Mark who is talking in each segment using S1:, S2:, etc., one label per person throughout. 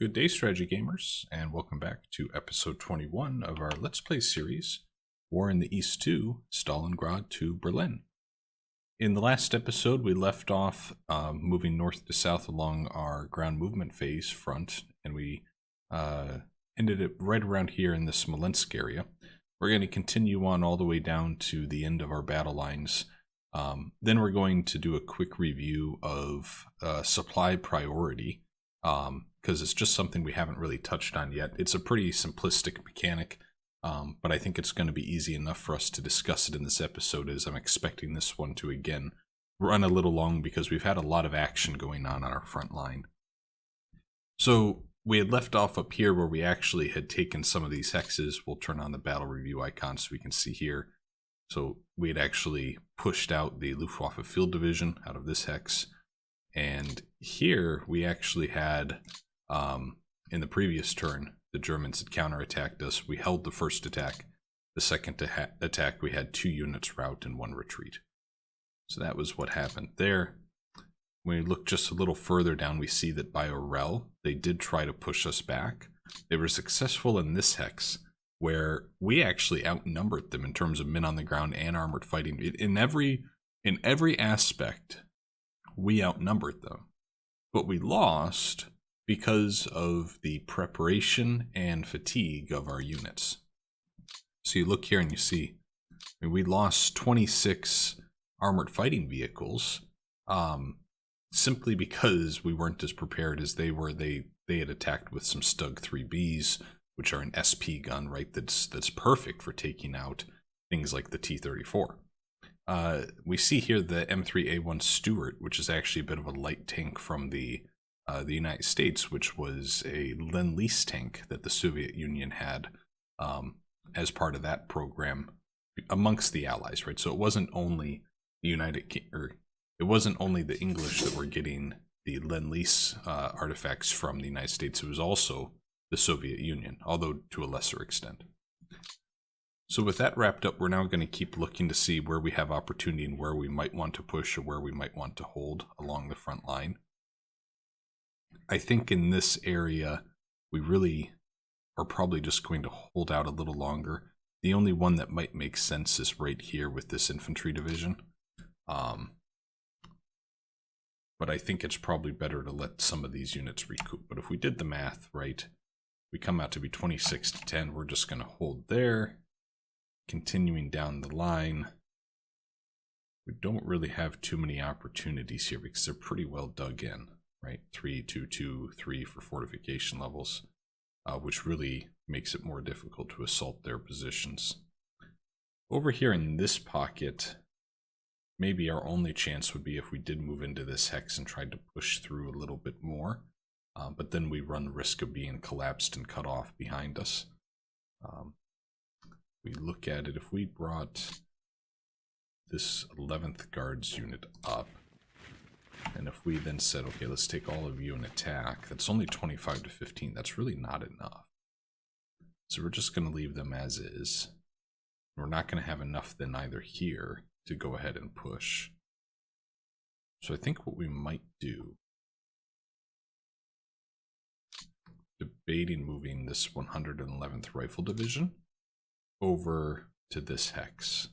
S1: Good day, strategy gamers, and welcome back to episode 21 of our Let's Play series, War in the East 2, Stalingrad to Berlin. In the last episode, we left off moving north to south along our ground movement phase front, and we ended it right around here in the Smolensk area. We're going to continue on all the way down to the end of our battle lines. Then we're going to do a quick review of supply priority, because it's just something we haven't really touched on yet. It's a pretty simplistic mechanic, but I think it's going to be easy enough for us to discuss it in this episode, as I'm expecting this one to again run a little long because we've had a lot of action going on our front line. So we had left off up here where we actually had taken some of these hexes. We'll turn on the battle review icon so we can see here. So we had actually pushed out the Luftwaffe Field Division out of this hex. And here we actually had, in the previous turn, the Germans had counterattacked us. We held the first attack. The second attack, we had 2 units rout and 1 retreat. So that was what happened there. When we look just a little further down, we see that by Orel, they did try to push us back. They were successful in this hex, where we actually outnumbered them in terms of men on the ground and armored fighting. In every aspect, we outnumbered them, but we lost because of the preparation and fatigue of our units. So you look here and you see, we lost 26 armored fighting vehicles, simply because we weren't as prepared as they were. They had attacked with some Stug 3Bs, which are an SP gun, right? That's perfect for taking out things like the T-34. We see here the M3A1 Stuart, which is actually a bit of a light tank from the United States, which was a Lend-Lease tank that the Soviet Union had as part of that program amongst the Allies, right? So it wasn't only the it wasn't only the English that were getting the Lend-Lease artifacts from the United States. It was also the Soviet Union, although to a lesser extent. So with that wrapped up, we're now going to keep looking to see where we have opportunity and where we might want to push or where we might want to hold along the front line. I think in this area, we really are probably just going to hold out a little longer. The only one that might make sense is right here with this infantry division. But I think it's probably better to let some of these units recoup. But if we did the math right, we come out to be 26 to 10. We're just going to hold there. Continuing down the line, we don't really have too many opportunities here because they're pretty well dug in, right? 3, 2, 2, 3 for fortification levels, which really makes it more difficult to assault their positions. Over here in this pocket, maybe our only chance would be if we did move into this hex and tried to push through a little bit more, but then we run the risk of being collapsed and cut off behind us. We look at it, if we brought this 11th Guards unit up, and if we then said, okay, let's take all of you and attack, that's only 25 to 15, that's really not enough. So we're just going to leave them as is. We're not going to have enough then either here to go ahead and push. So I think what we might do, debating moving this 111th Rifle Division over to this hex,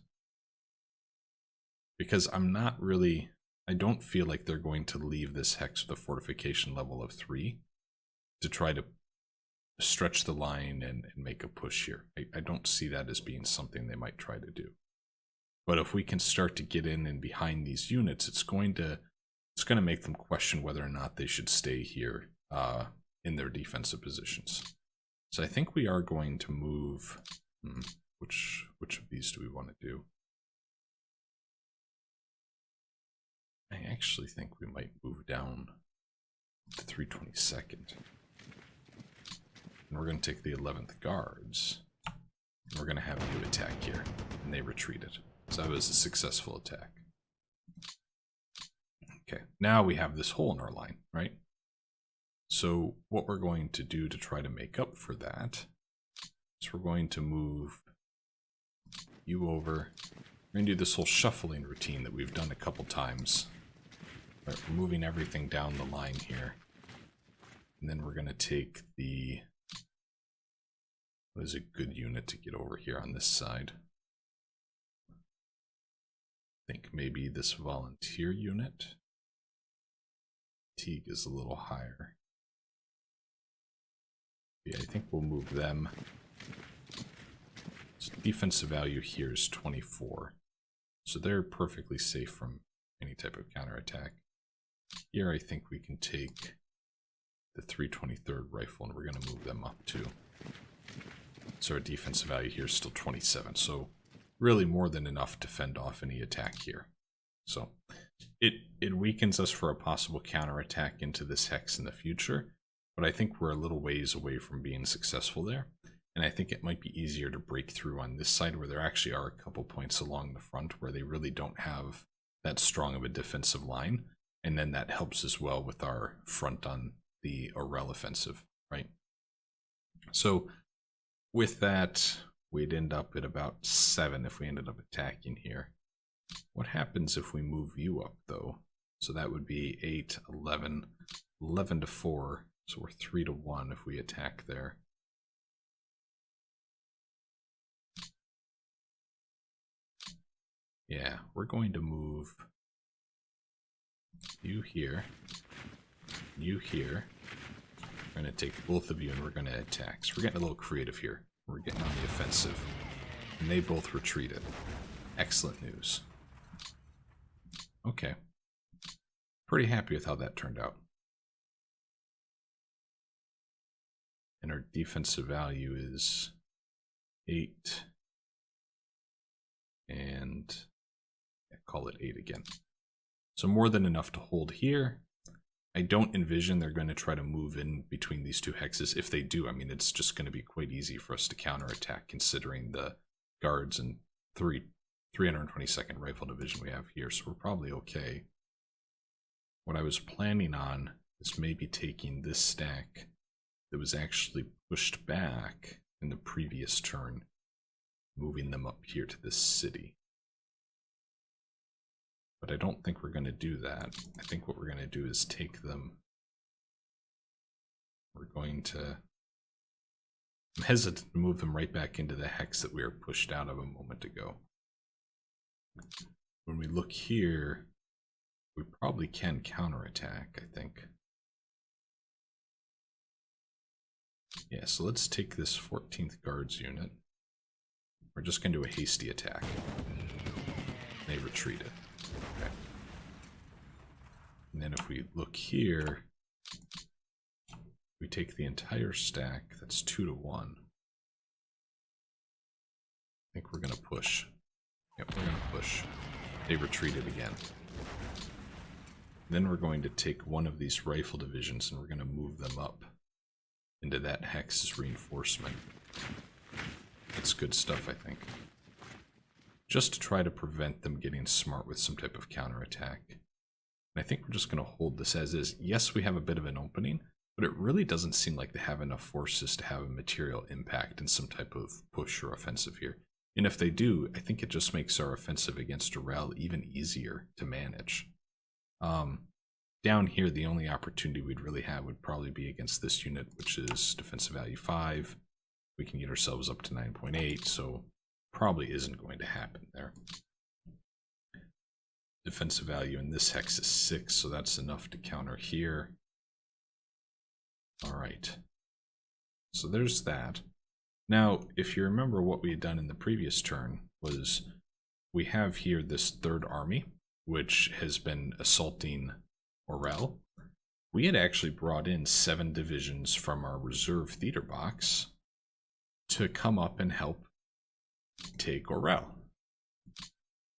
S1: because I don't feel like they're going to leave this hex with a fortification level of 3 to try to stretch the line and make a push here. I don't see that as being something they might try to do. But if we can start to get in and behind these units, it's going to make them question whether or not they should stay here in their defensive positions. So I think we are going to move. Which of these do we want to do? I actually think we might move down to 322nd. And we're going to take the 11th Guards. And we're going to have you attack here. And they retreated. So that was a successful attack. Okay, now we have this hole in our line, right? So what we're going to do to try to make up for that is we're going to move you over. We're going to do this whole shuffling routine that we've done a couple times. Right, we're moving everything down the line here. And then we're going to take the... What is a good unit to get over here on this side? I think maybe this volunteer unit. Fatigue is a little higher. Yeah, I think we'll move them. So defensive value here is 24. So they're perfectly safe from any type of counterattack. Here I think we can take the 323rd rifle and we're going to move them up too. So our defensive value here is still 27. So really more than enough to fend off any attack here. So it weakens us for a possible counterattack into this hex in the future. But I think we're a little ways away from being successful there. And I think it might be easier to break through on this side where there actually are a couple points along the front where they really don't have that strong of a defensive line. And then that helps as well with our front on the Orel offensive, right? So with that, we'd end up at about 7 if we ended up attacking here. What happens if we move you up though? So that would be 8, 11, 11 to 4. So we're 3 to 1 if we attack there. Yeah, we're going to move you here, you here. We're going to take both of you and we're going to attack. So we're getting a little creative here. We're getting on the offensive. And they both retreated. Excellent news. Okay. Pretty happy with how that turned out. And our defensive value is 8. And call it 8 again. So more than enough to hold here. I don't envision they're going to try to move in between these two hexes. If they do, I mean, it's just going to be quite easy for us to counterattack considering the guards and 322nd Rifle Division we have here. So we're probably okay. What I was planning on is maybe taking this stack that was actually pushed back in the previous turn, moving them up here to this city. But I don't think we're going to do that. I think what we're going to do is take them. We're going to... I'm hesitant to move them right back into the hex that we were pushed out of a moment ago. When we look here, we probably can counterattack, I think. Yeah, so let's take this 14th Guards unit. We're just going to do a hasty attack. They retreated. Okay. And then if we look here, we take the entire stack, that's 2 to 1. I think we're going to push. Yep, we're going to push. They retreated again. Then we're going to take one of these rifle divisions and we're going to move them up into that hex as reinforcement. That's good stuff, I think. Just to try to prevent them getting smart with some type of counterattack. And I think we're just going to hold this as is. Yes, we have a bit of an opening, but it really doesn't seem like they have enough forces to have a material impact in some type of push or offensive here. And if they do, I think it just makes our offensive against Orel even easier to manage. Down here, the only opportunity we'd really have would probably be against this unit, which is defensive value 5. We can get ourselves up to 9.8, so probably isn't going to happen there. Defensive value in this hex is 6, so that's enough to counter here. Alright, so there's that. Now, if you remember what we had done in the previous turn, was we have here this 3rd army, which has been assaulting Orel. We had actually brought in 7 divisions from our reserve theater box to come up and help take Orel.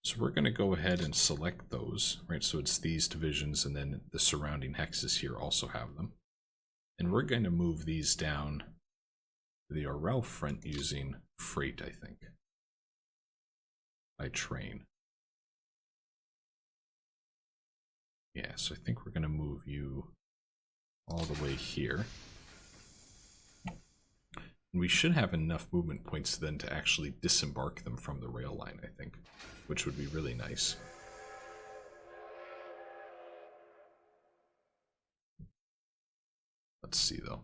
S1: So we're going to go ahead and select those, right? So it's these divisions and then the surrounding hexes here also have them. And we're going to move these down the Orel front using freight, I think, by train. Yeah, so I think we're going to move you all the way here. And we should have enough movement points then to actually disembark them from the rail line, I think, which would be really nice. Let's see, though.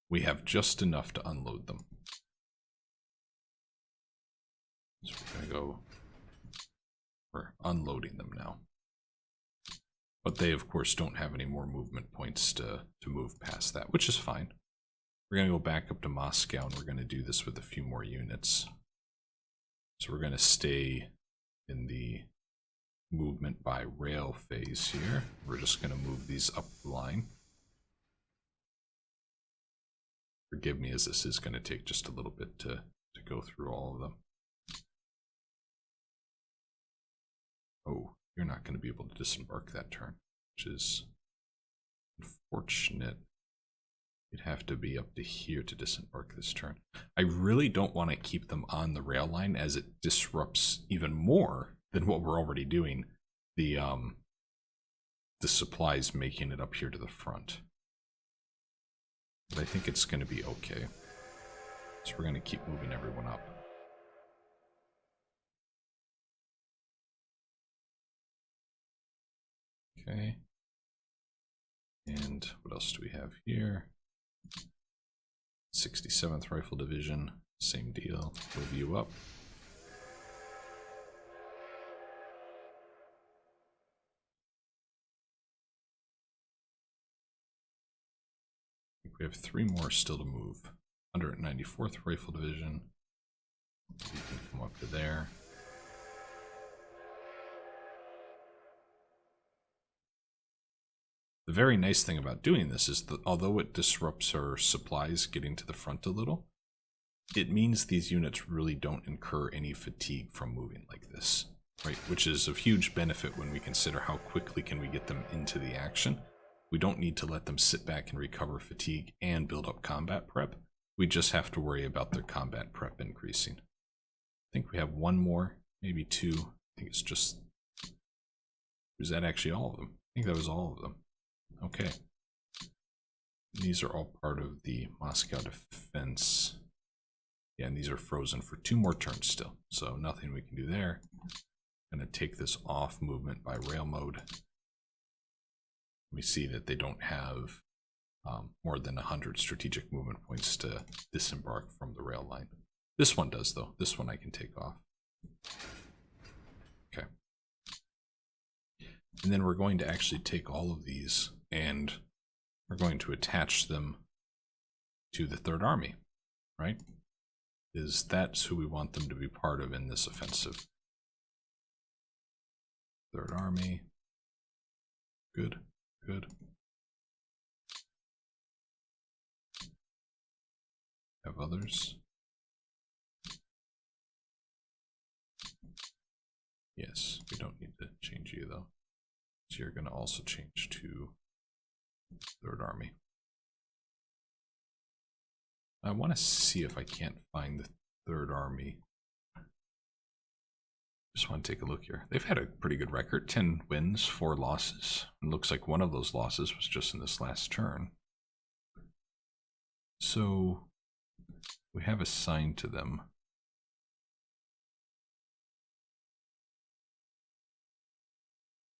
S1: We have just enough to unload them. So we're going to go... We're unloading them now. But they, of course, don't have any more movement points to move past that, which is fine. We're going to go back up to Moscow, and we're going to do this with a few more units. So we're going to stay in the movement by rail phase here. We're just going to move these up the line. Forgive me, as this is going to take just a little bit to go through all of them. Oh, you're not going to be able to disembark that turn, which is unfortunate. You'd have to be up to here to disembark this turn. I really don't want to keep them on the rail line, as it disrupts even more than what we're already doing. The supplies making it up here to the front. But I think it's going to be okay. So we're going to keep moving everyone up. Okay. And what else do we have here? 67th Rifle Division, same deal. Move you up. I think we have 3 more still to move. 194th Rifle Division. You can come up to there. The very nice thing about doing this is that although it disrupts our supplies getting to the front a little, it means these units really don't incur any fatigue from moving like this, right? Which is of huge benefit when we consider how quickly can we get them into the action. We don't need to let them sit back and recover fatigue and build up combat prep. We just have to worry about their combat prep increasing. I think we have 1 more, maybe 2. I think it's just... Was that actually all of them? I think that was all of them. Okay. These are all part of the Moscow defense. Yeah, and these are frozen for 2 more turns still, so nothing we can do there. I'm going to take this off movement by rail mode. We see that they don't have more than 100 strategic movement points to disembark from the rail line. This one does, though. This one I can take off. Okay. And then we're going to actually take all of these and we're going to attach them to the Third Army, right? That's who we want them to be part of in this offensive. Third Army. Good, good. Have others? Yes, we don't need to change you though. So you're going to also change to Third Army. I want to see if I can't find the Third Army. Just want to take a look here. They've had a pretty good record. 10 wins, 4 losses. It looks like one of those losses was just in this last turn. So we have assigned to them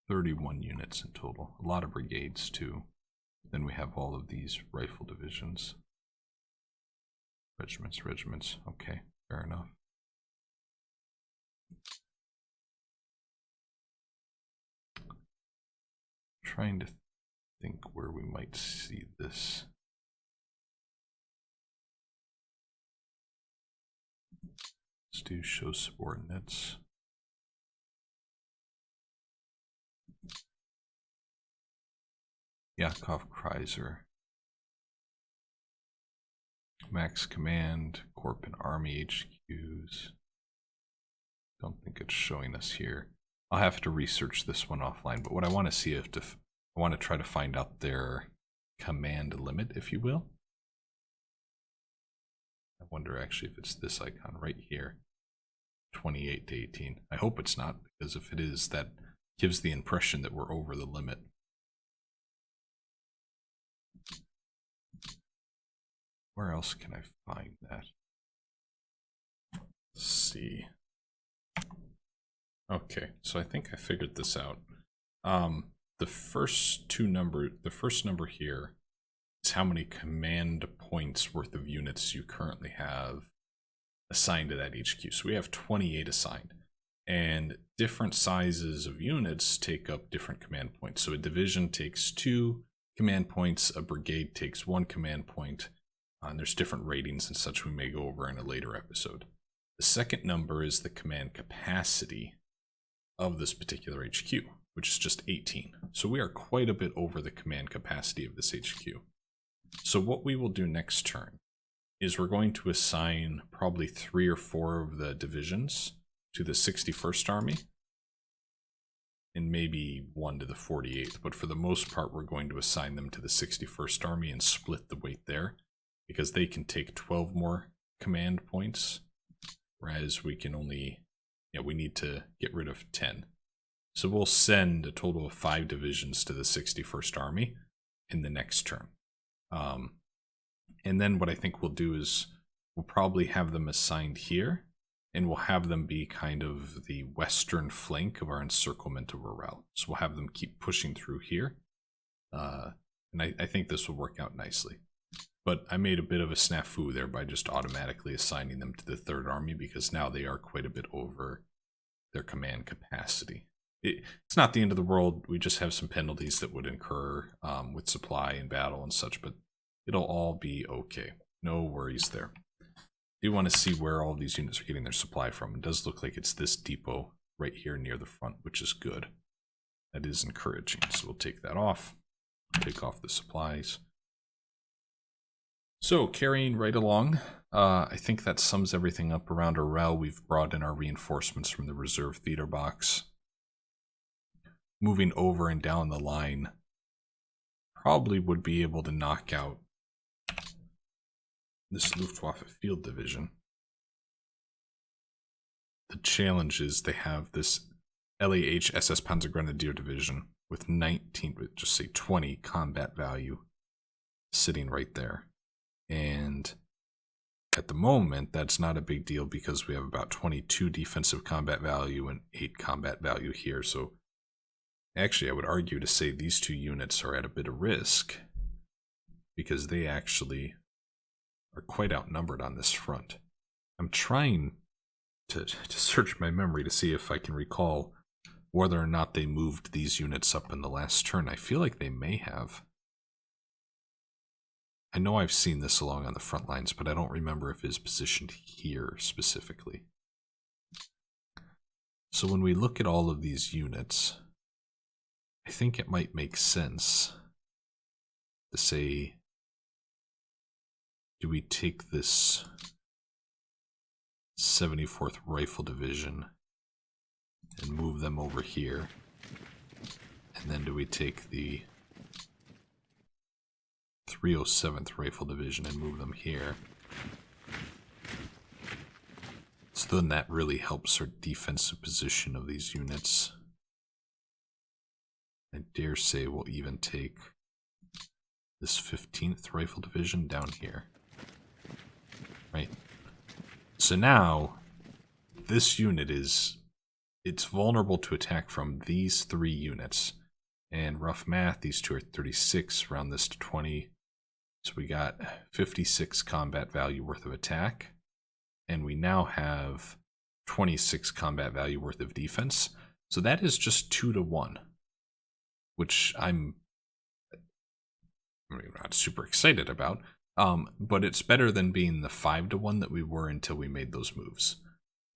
S1: 31 units in total. A lot of brigades too. Then we have all of these rifle divisions. Regiments. Okay, fair enough. Trying to think where we might see this. Let's do show subordinates. Yakov Kreiser. Max Command, Corp and Army HQs. Don't think it's showing us here. I'll have to research this one offline, but what I want to see if I want to try to find out their command limit, if you will. I wonder actually if it's this icon right here, 28 to 18. I hope it's not, because if it is, that gives the impression that we're over the limit. Where else can I find that? Let's see. Okay, so I think I figured this out. The first number here it's how many command points worth of units you currently have assigned to that HQ. So we have 28 assigned, and different sizes of units take up different command points. So a division takes 2 command points, a brigade takes 1 command point, and there's different ratings and such we may go over in a later episode. The second number is the command capacity of this particular HQ, which is just 18. So we are quite a bit over the command capacity of this HQ. So what we will do next turn is we're going to assign probably 3 or 4 of the divisions to the 61st Army, and maybe 1 to the 48th, but for the most part we're going to assign them to the 61st Army and split the weight there, because they can take 12 more command points, whereas we can only, we need to get rid of 10. So we'll send a total of 5 divisions to the 61st Army in the next turn. And then what I think we'll do is we'll probably have them assigned here, and we'll have them be kind of the western flank of our encirclement of Urel. So we'll have them keep pushing through here. And I think this will work out nicely. But I made a bit of a snafu there by just automatically assigning them to the 3rd Army, because now they are quite a bit over their command capacity. It's not the end of the world. We just have some penalties that would incur with supply and battle and such, but it'll all be okay. No worries there. Do want to see where all these units are getting their supply from. It does look like it's this depot right here near the front, which is good. That is encouraging. So we'll take that off. Take off the supplies. So carrying right along, I think that sums everything up around Urel. We've brought in our reinforcements from the reserve theater box. Moving over and down the line, probably would be able to knock out this Luftwaffe field division. The challenge is they have this LAH SS Panzergrenadier division with 20 combat value sitting right there. And at the moment, that's not a big deal because we have about 22 defensive combat value and 8 combat value here. So actually, I would argue to say these 2 units are at a bit of risk because they actually are quite outnumbered on this front. I'm trying to search my memory to see if I can recall whether or not they moved these units up in the last turn. I feel like they may have. I know I've seen this along on the front lines, but I don't remember if it's positioned here specifically. So when we look at all of these units, I think it might make sense to say, do we take this 74th Rifle Division and move them over here? And then do we take the 307th Rifle Division and move them here? So then that really helps our defensive position of these units. I dare say we'll even take this 15th Rifle Division down here. Right? So now, this unit it's vulnerable to attack from these 3 units. And rough math, these 2 are 36, round this to 20. So we got 56 combat value worth of attack. And we now have 26 combat value worth of defense. So that is just 2 to 1. Which I'm not super excited about, but it's better than being the 5 to 1 that we were until we made those moves.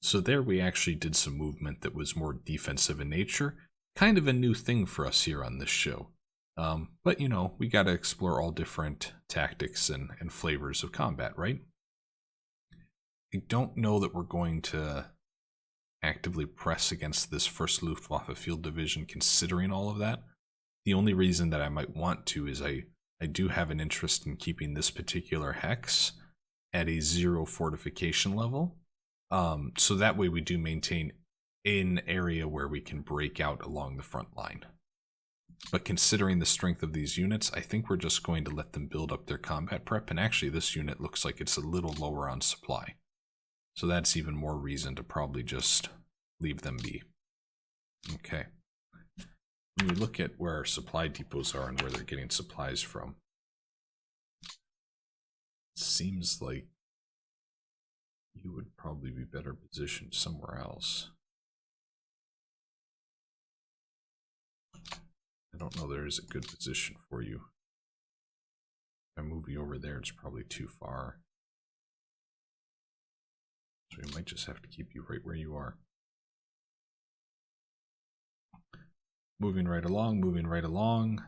S1: So there we actually did some movement that was more defensive in nature, kind of a new thing for us here on this show. But we got to explore all different tactics and flavors of combat, right? I don't know that we're going to actively press against this 1st Luftwaffe Field Division considering all of that. The only reason that I might want to is I do have an interest in keeping this particular hex at a 0 fortification level. So that way we do maintain an area where we can break out along the front line. But considering the strength of these units, I think we're just going to let them build up their combat prep. And actually this unit looks like it's a little lower on supply. So that's even more reason to probably just leave them be. Okay. When we look at where our supply depots are and where they're getting supplies from, seems like you would probably be better positioned somewhere else. I don't know there is a good position for you. If I move you over there, it's probably too far. So we might just have to keep you right where you are. Moving right along, moving right along.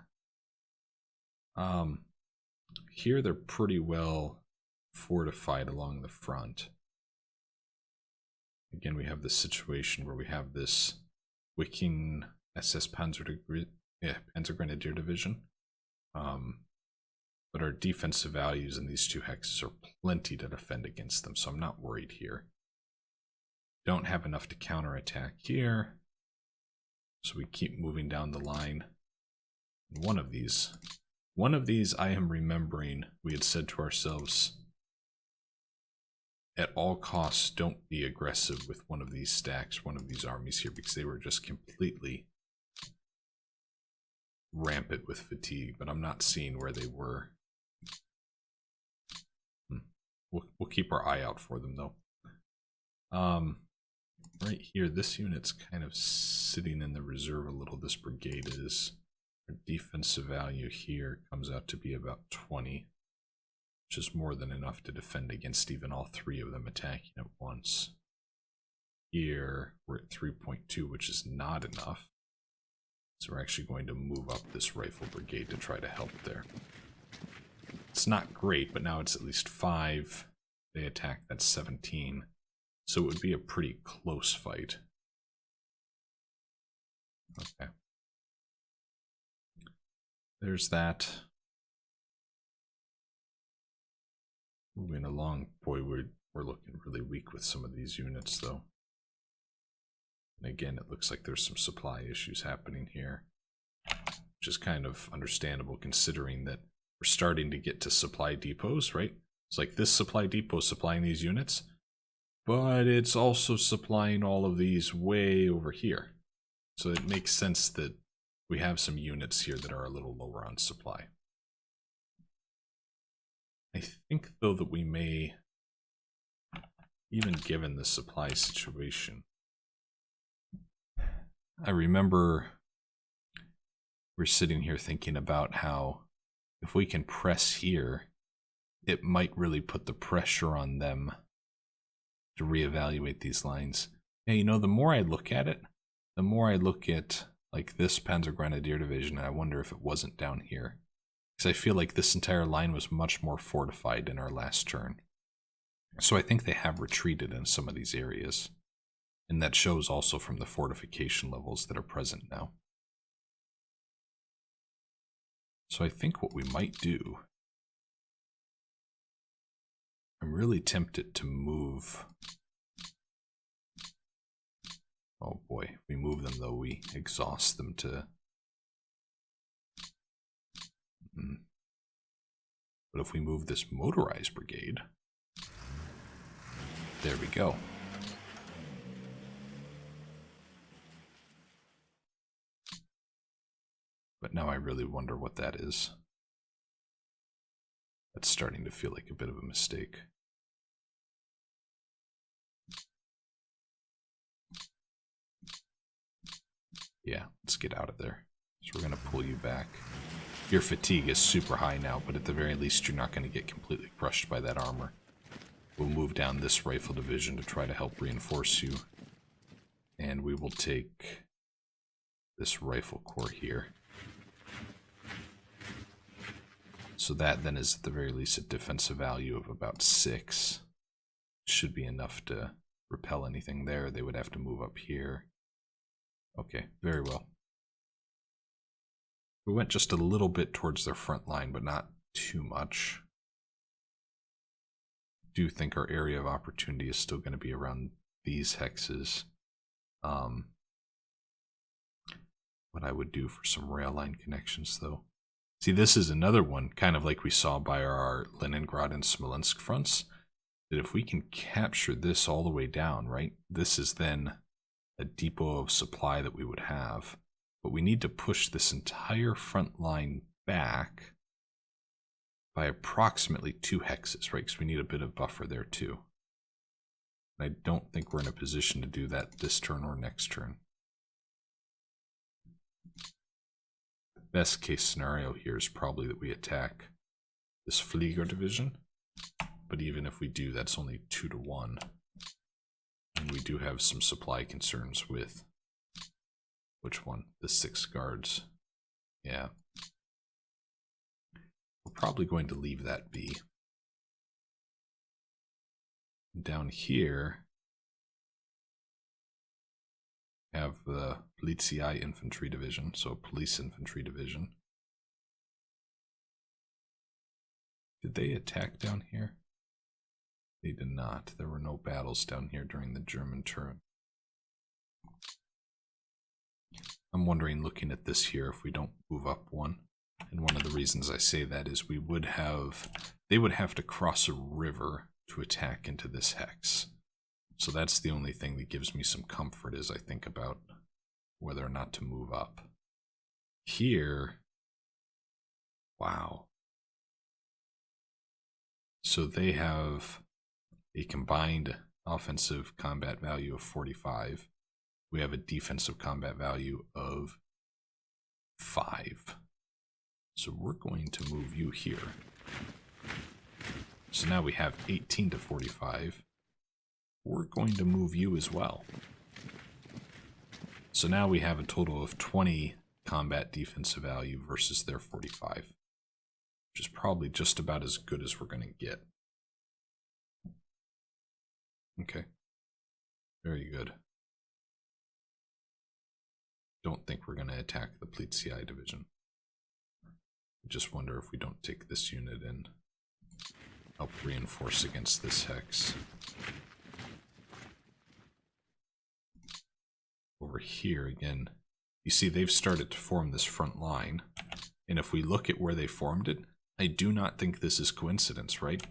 S1: Here they're pretty well fortified along the front. Again, we have this situation where we have this Wiking SS Panzergrenadier Division. But our defensive values in these two hexes are plenty to defend against them, so I'm not worried here. Don't have enough to counterattack here, so we keep moving down the line. One of these I am remembering we had said to ourselves, at all costs, don't be aggressive with one of these stacks, one of these armies here, because they were just completely rampant with fatigue, but I'm not seeing where they were. We'll keep our eye out for them, though. Right here, this unit's kind of sitting in the reserve a little. This brigade is. Our defensive value here comes out to be about 20, which is more than enough to defend against even all three of them attacking at once. Here, we're at 3.2, which is not enough. So we're actually going to move up this rifle brigade to try to help there. It's not great, but now it's at least 5. They attack, that's 17. So it would be a pretty close fight. Okay. There's that. Moving along, boy, we're looking really weak with some of these units, though. And again, it looks like there's some supply issues happening here, which is kind of understandable considering that we're starting to get to supply depots, right? It's like this supply depot is supplying these units, but it's also supplying all of these way over here. So it makes sense that we have some units here that are a little lower on supply. I think, though, that we may, even given the supply situation, I remember we're sitting here thinking about how if we can press here, it might really put the pressure on them to reevaluate these lines. Yeah, you know, the more I look at it, the more I look at like this Panzer Grenadier Division, and I wonder if it wasn't down here. Because I feel like this entire line was much more fortified in our last turn. So I think they have retreated in some of these areas. And that shows also from the fortification levels that are present now. So I think what we might do, I'm really tempted to move. Oh boy, if we move them though, we exhaust them to... But if we move this motorized brigade, there we go. But now I really wonder what that is. That's starting to feel like a bit of a mistake. Yeah, let's get out of there. So we're going to pull you back. Your fatigue is super high now, but at the very least you're not going to get completely crushed by that armor. We'll move down this rifle division to try to help reinforce you. And we will take this rifle corps here. So that then is at the very least a defensive value of about 6. Should be enough to repel anything there. They would have to move up here. Okay, very well. We went just a little bit towards their front line, but not too much. I do think our area of opportunity is still going to be around these hexes. What I would do for some rail line connections, though. See, this is another one, kind of like we saw by our Leningrad and Smolensk fronts, that if we can capture this all the way down, right, this is then a depot of supply that we would have. But we need to push this entire front line back by approximately 2 hexes, right? Because we need a bit of buffer there too. I don't think we're in a position to do that this turn or next turn. The best case scenario here is probably that we attack this Flieger division, but even if we do, that's only 2 to 1. And we do have some supply concerns with, which one? The 6 guards. Yeah. We're probably going to leave that be. Down here, have the Polizei Infantry Division, so Police Infantry Division. Did they attack down here? They did not. There were no battles down here during the German turn. I'm wondering, looking at this here, if we don't move up 1. And one of the reasons I say that is they would have to cross a river to attack into this hex. So that's the only thing that gives me some comfort as I think about whether or not to move up. Here, wow. So they have a combined offensive combat value of 45. We have a defensive combat value of 5. So we're going to move you here. So now we have 18 to 45. We're going to move you as well. So now we have a total of 20 combat defensive value versus their 45, which is probably just about as good as we're going to get. Okay. Very good. Don't think we're going to attack the Polizei division. I just wonder if we don't take this unit and help reinforce against this hex. Over here again, you see they've started to form this front line. And if we look at where they formed it, I do not think this is coincidence, right?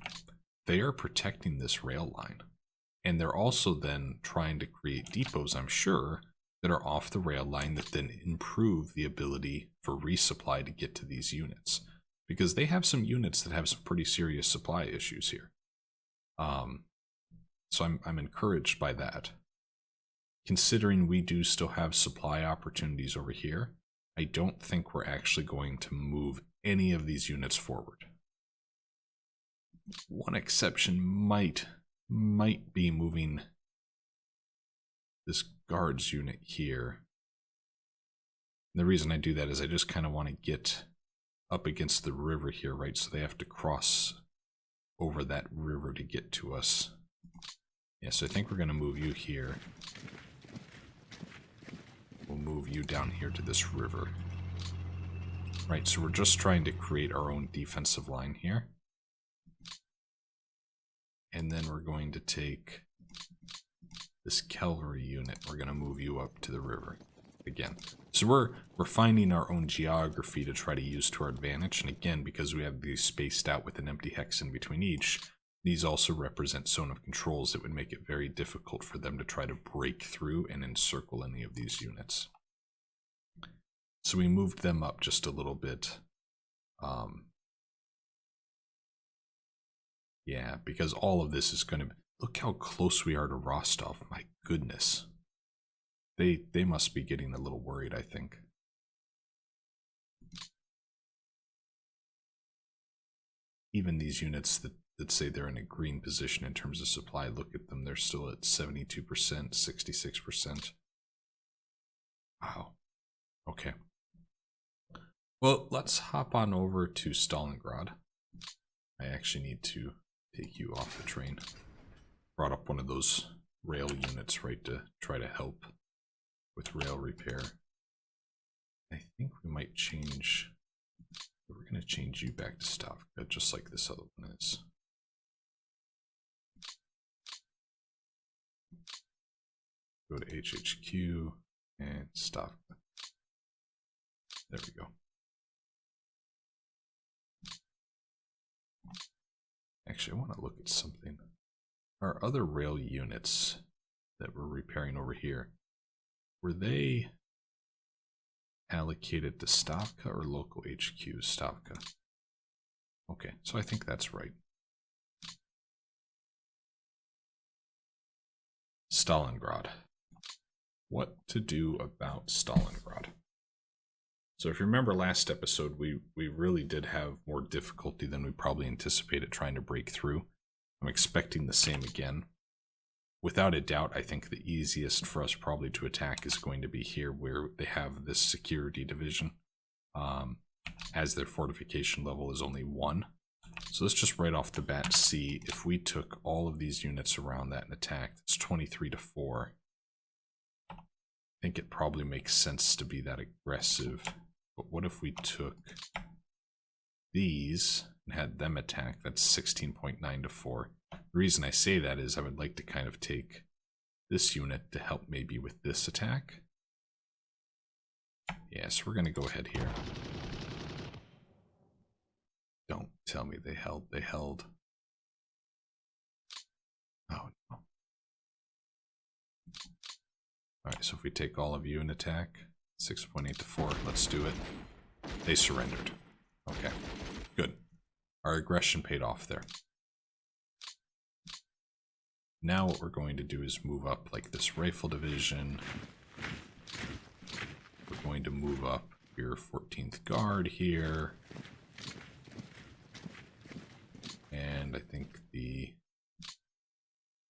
S1: They are protecting this rail line. And they're also then trying to create depots, I'm sure, that are off the rail line that then improve the ability for resupply to get to these units. Because they have some units that have some pretty serious supply issues here. So I'm encouraged by that. Considering we do still have supply opportunities over here, I don't think we're actually going to move any of these units forward. One exception might be moving this guards unit here. And the reason I do that is I just kind of want to get up against the river here, right? So they have to cross over that river to get to us. Yeah, so I think we're going to move you here. We'll move you down here to this river. Right, so we're just trying to create our own defensive line here. And then we're going to take this cavalry unit. We're going to move you up to the river again. So we're finding our own geography to try to use to our advantage. And again, because we have these spaced out with an empty hex in between each, these also represent zone of controls that would make it very difficult for them to try to break through and encircle any of these units. So we moved them up just a little bit. Yeah, because all of this is going to... Look how close we are to Rostov. My goodness. They must be getting a little worried, I think. Even these units that say they're in a green position in terms of supply, look at them. They're still at 72%, 66%. Wow. Okay. Well, let's hop on over to Stalingrad. I actually need to take you off the train. Brought up one of those rail units, right, to try to help with rail repair. I think we might change... We're going to change you back to Stavka, just like this other one is. Go to HHQ and Stavka. There we go. Actually, I want to look at something. Our other rail units that we're repairing over here, were they allocated to Stavka or local HQ? Stavka. Okay, so I think that's right. Stalingrad. What to do about Stalingrad? So if you remember last episode, we really did have more difficulty than we probably anticipated trying to break through. I'm expecting the same again. Without a doubt, I think the easiest for us probably to attack is going to be here where they have this security division, as their fortification level is only 1. So let's just right off the bat see if we took all of these units around that and attacked. It's 23-4. I think it probably makes sense to be that aggressive. But what if we took these and had them attack? That's 16.9-4. The reason I say that is I would like to kind of take this unit to help maybe with this attack. Yes, we're going to go ahead here. Don't tell me they held. They held. Oh, no. Alright, so if we take all of you and attack, 6.8-4, let's do it. They surrendered. Okay, good. Our aggression paid off there. Now what we're going to do is move up like this rifle division. We're going to move up your 14th Guard here. And I think the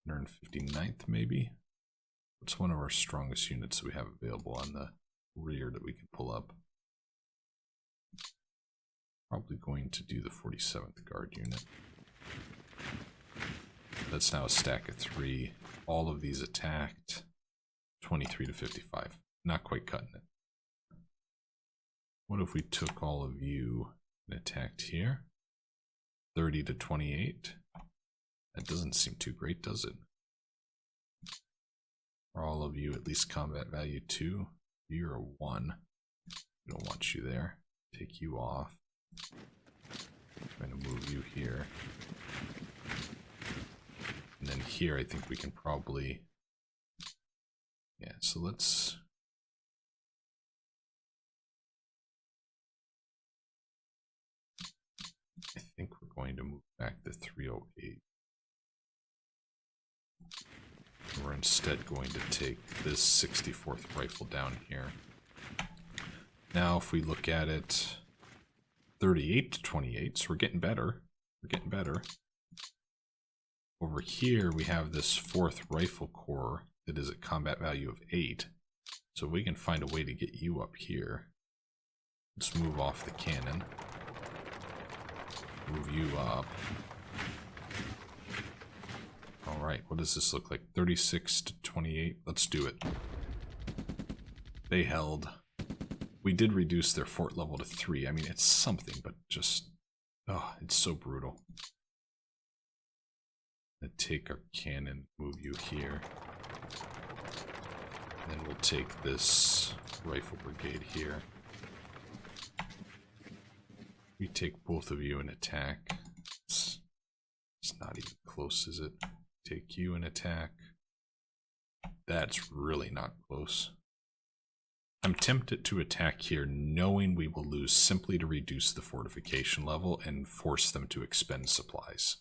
S1: 159th maybe. What's one of our strongest units we have available on the rear that we can pull up? Probably going to do the 47th Guard unit. That's now a stack of 3. All of these attacked. 23-55. Not quite cutting it. What if we took all of you and attacked here? 30-28. That doesn't seem too great, does it? For all of you, at least combat value 2. You're a 1. We don't want you there. Take you off. I'm going to move you here. And then here, I think we can probably... Yeah, so let's... I think we're going to move back to 308. We're instead going to take this 64th rifle down here. Now, if we look at it, 38-28, so we're getting better. We're getting better. Over here, we have this 4th Rifle Corps that is at combat value of 8. So we can find a way to get you up here. Let's move off the cannon. Move you up. Alright, what does this look like? 36-28. Let's do it. They held. We did reduce their fort level to 3. I mean, it's something, but just... Oh, it's so brutal. I'm gonna take our cannon, move you here. And then we'll take this rifle brigade here. We take both of you and attack. It's not even close, is it? Take you and attack. That's really not close. I'm tempted to attack here knowing we will lose simply to reduce the fortification level and force them to expend supplies.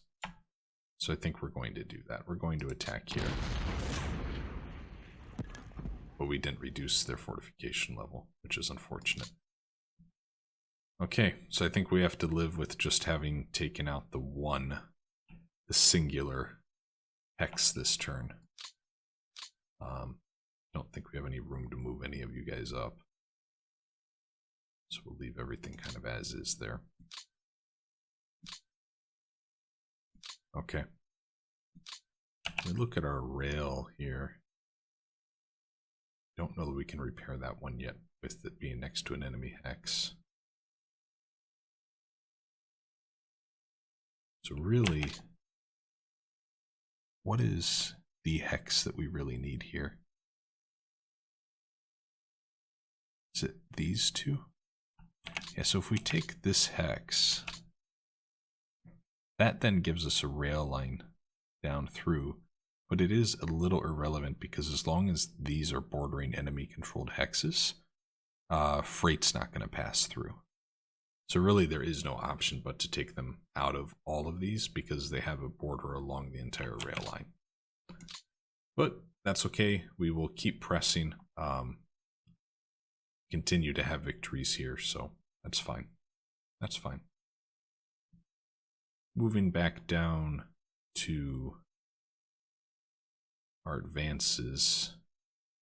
S1: So I think we're going to do that. We're going to attack here. But we didn't reduce their fortification level, which is unfortunate. Okay, so I think we have to live with just having taken out the singular hex this turn. Don't think we have any room to move any of you guys up. So we'll leave everything kind of as is there. Okay. We look at our rail here. Don't know that we can repair that one yet with it being next to an enemy hex. So really, what is the hex that we really need here? Is it these two? Yeah, so if we take this hex, that then gives us a rail line down through, but it is a little irrelevant because as long as these are bordering enemy controlled hexes, freight's not going to pass through. So really there is no option but to take them out of all of these because they have a border along the entire rail line. But that's okay. We will keep pressing. Continue to have victories here, so that's fine. That's fine. Moving back down to our advances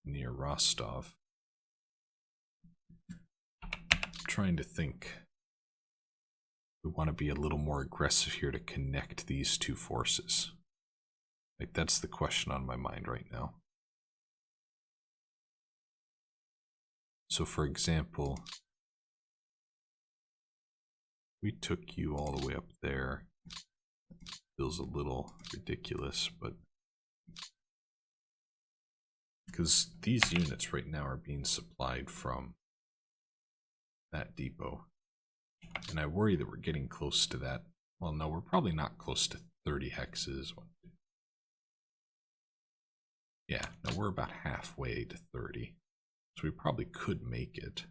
S1: near Rostov. Trying to think. We want to be a little more aggressive here to connect these two forces. Like, that's the question on my mind right now. So for example, we took you all the way up there. Feels a little ridiculous, but because these units right now are being supplied from that depot. And I worry that we're getting close to that. Well, no, we're probably not close to 30 hexes. Yeah, no, we're about halfway to 30. So we probably could make it.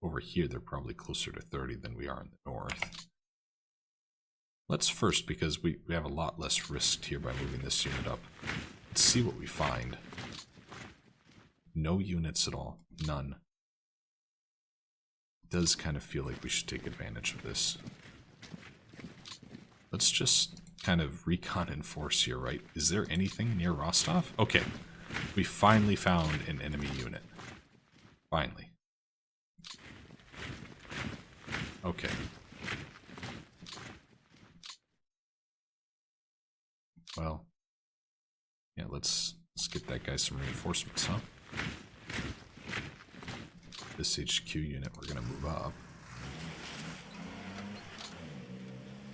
S1: Over here, they're probably closer to 30 than we are in the north. Let's first, because we have a lot less risk here by moving this unit up. Let's see what we find. No units at all. None. It does kind of feel like we should take advantage of this. Let's just kind of recon and force here, right? Is there anything near Rostov? Okay. We finally found an enemy unit. Finally. Okay. Well, yeah, let's get that guy some reinforcements, huh? This HQ unit, we're gonna move up.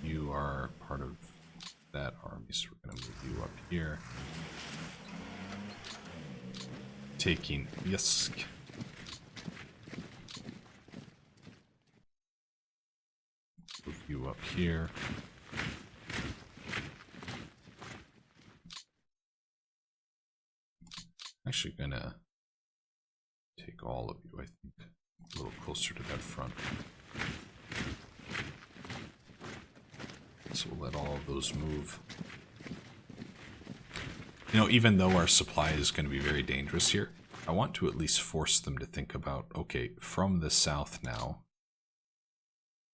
S1: You are part of that army, so we're gonna move you up here. Taking Yisk. Move you up here. Actually gonna take all of you, I think, a little closer to that front. So we'll let all of those move. You know, even though our supply is going to be very dangerous here, I want to at least force them to think about, okay, from the south now,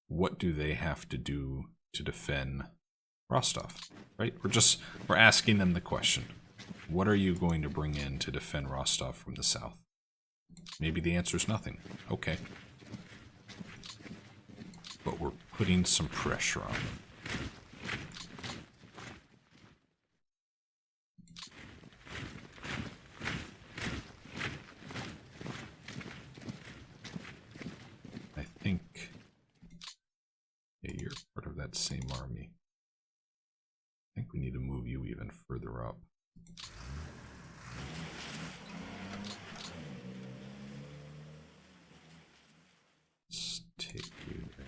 S1: what do they have to do to defend Rostov, right? We're asking them the question. What are you going to bring in to defend Rostov from the south? Maybe the answer is nothing. Okay. But we're putting some pressure on them. I think, yeah, you're part of that same army. I think we need to move you even further up. Let's take you there.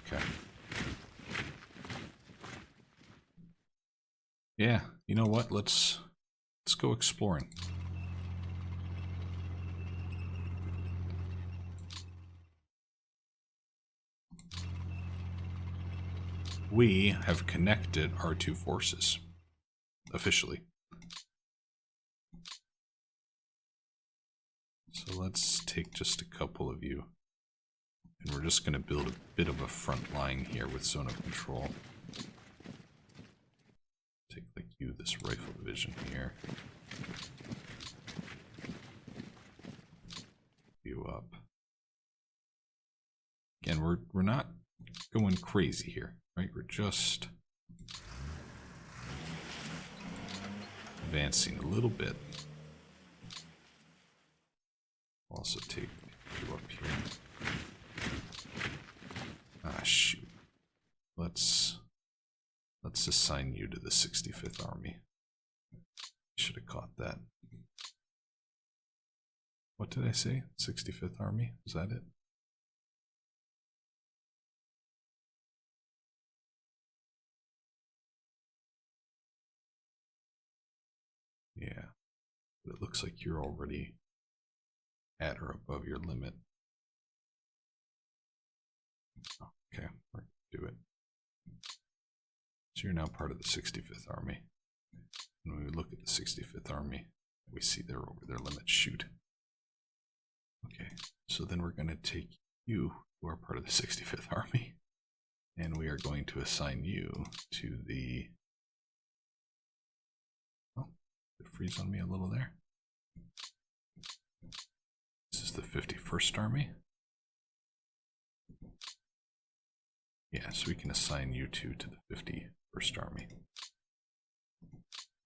S1: Okay. Yeah, you know what? Let's go exploring. We have connected our two forces officially. So let's take just a couple of you. And we're just going to build a bit of a front line here with zone of control. Take like you, this rifle division here. You up. Again, we're not going crazy here, right? We're just advancing a little bit. Also take you up here. Ah, shoot. Let's assign you to the 65th Army. Should have caught that. What did I say? 65th Army? Was that it? Yeah. but it looks like you're already at or above your limit. Okay, we're going to do it. So you're now part of the 65th Army. And when we look at the 65th Army, we see they're over their limit. Shoot. Okay, so then we're going to take you, who are part of the 65th Army, and we are going to assign you to the... Oh, did it freeze on me a little there? This is the 51st Army. Yeah, so we can assign you two to the 51st Army.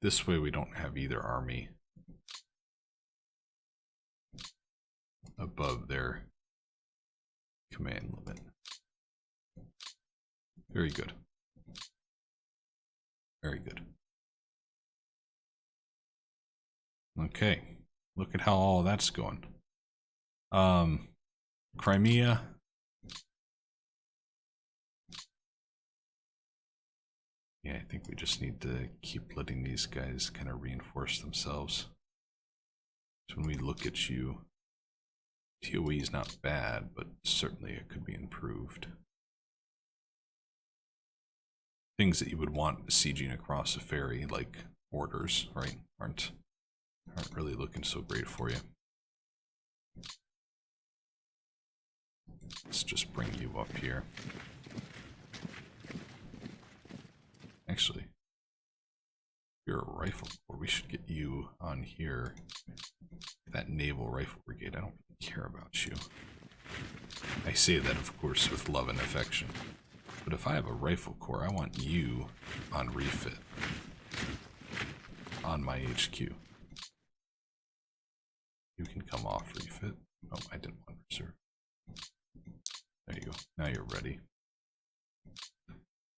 S1: This way we don't have either army above their command limit. Very good. Very good. Okay, look at how all that's going. Crimea. Yeah, I think we just need to keep letting these guys kind of reinforce themselves. So when we look at you, TOE is not bad, but certainly it could be improved. Things that you would want sieging across a ferry, like orders, right, aren't really looking so great for you. Let's just bring you up here. Actually, you're a rifle corps. We should get you on here. That naval rifle brigade, I don't really care about you. I say that, of course, with love and affection. But if I have a rifle corps, I want you on refit. On my HQ. You can come off refit. Oh, I didn't want reserve. There you go. Now you're ready.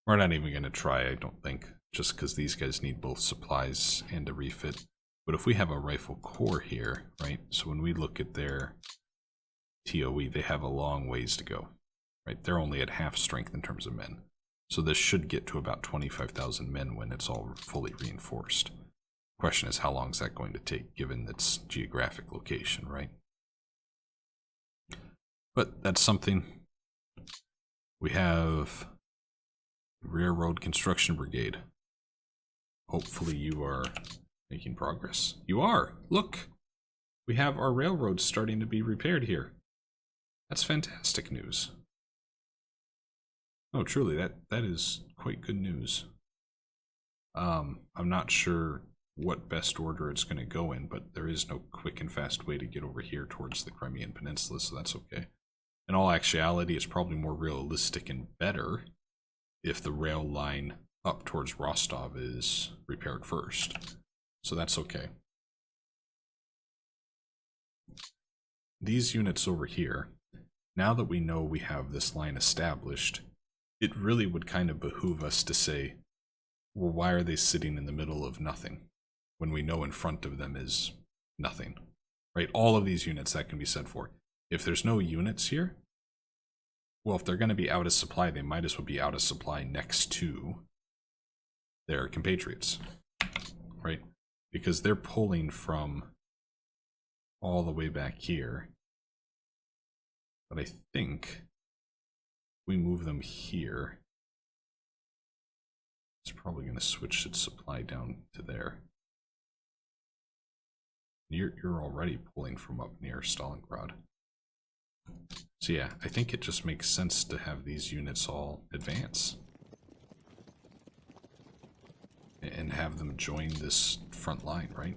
S1: We're not even going to try, I don't think, just because these guys need both supplies and a refit. But if we have a rifle corps here, right, so when we look at their TOE, they have a long ways to go, right? They're only at half strength in terms of men. So this should get to about 25,000 men when it's all fully reinforced. Question is, how long is that going to take, given its geographic location, right? But that's something. We have Railroad Construction Brigade. Hopefully you are making progress. You are! Look! We have our railroads starting to be repaired here. That's fantastic news. Oh, truly, that is quite good news. I'm not sure what best order it's going to go in, but there is no quick and fast way to get over here towards the Crimean Peninsula, so that's okay. In all actuality, it's probably more realistic and better if the rail line up towards Rostov is repaired first. So that's okay. These units over here, now that we know we have this line established, it really would kind of behoove us to say, well, why are they sitting in the middle of nothing when we know in front of them is nothing, right? All of these units that can be said for. If there's no units here, well, if they're going to be out of supply, they might as well be out of supply next to their compatriots, right? Because they're pulling from all the way back here. But I think we move them here. It's probably going to switch its supply down to there. You're already pulling from up near Stalingrad. So yeah, I think it just makes sense to have these units all advance. And have them join this front line, right?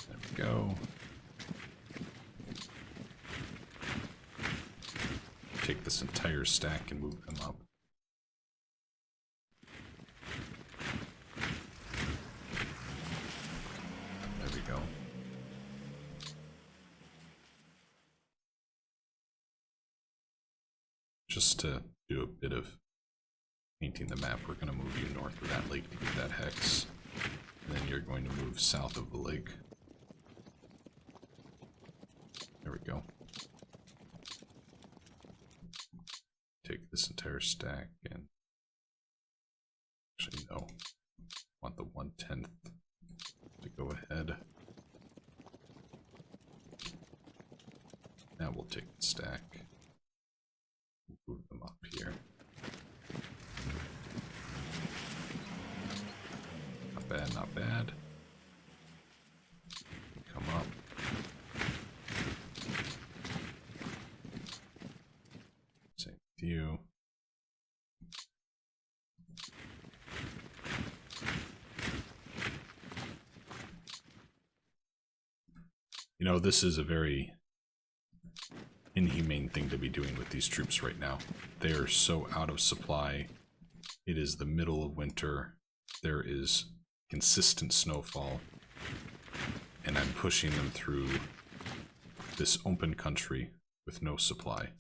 S1: There we go. Take this entire stack and move them up. There we go. Just to do a bit of painting the map, we're going to move you north of that lake to get that hex. And then you're going to move south of the lake. There we go. this entire stack and actually no. I want the 1/10 to go ahead. Now we'll take the stack. Move them up here. Not bad, not bad. Come up. Same with you. You know, this is a very inhumane thing to be doing with these troops right now. They are so out of supply. It is the middle of winter. There is consistent snowfall. And I'm pushing them through this open country with no supply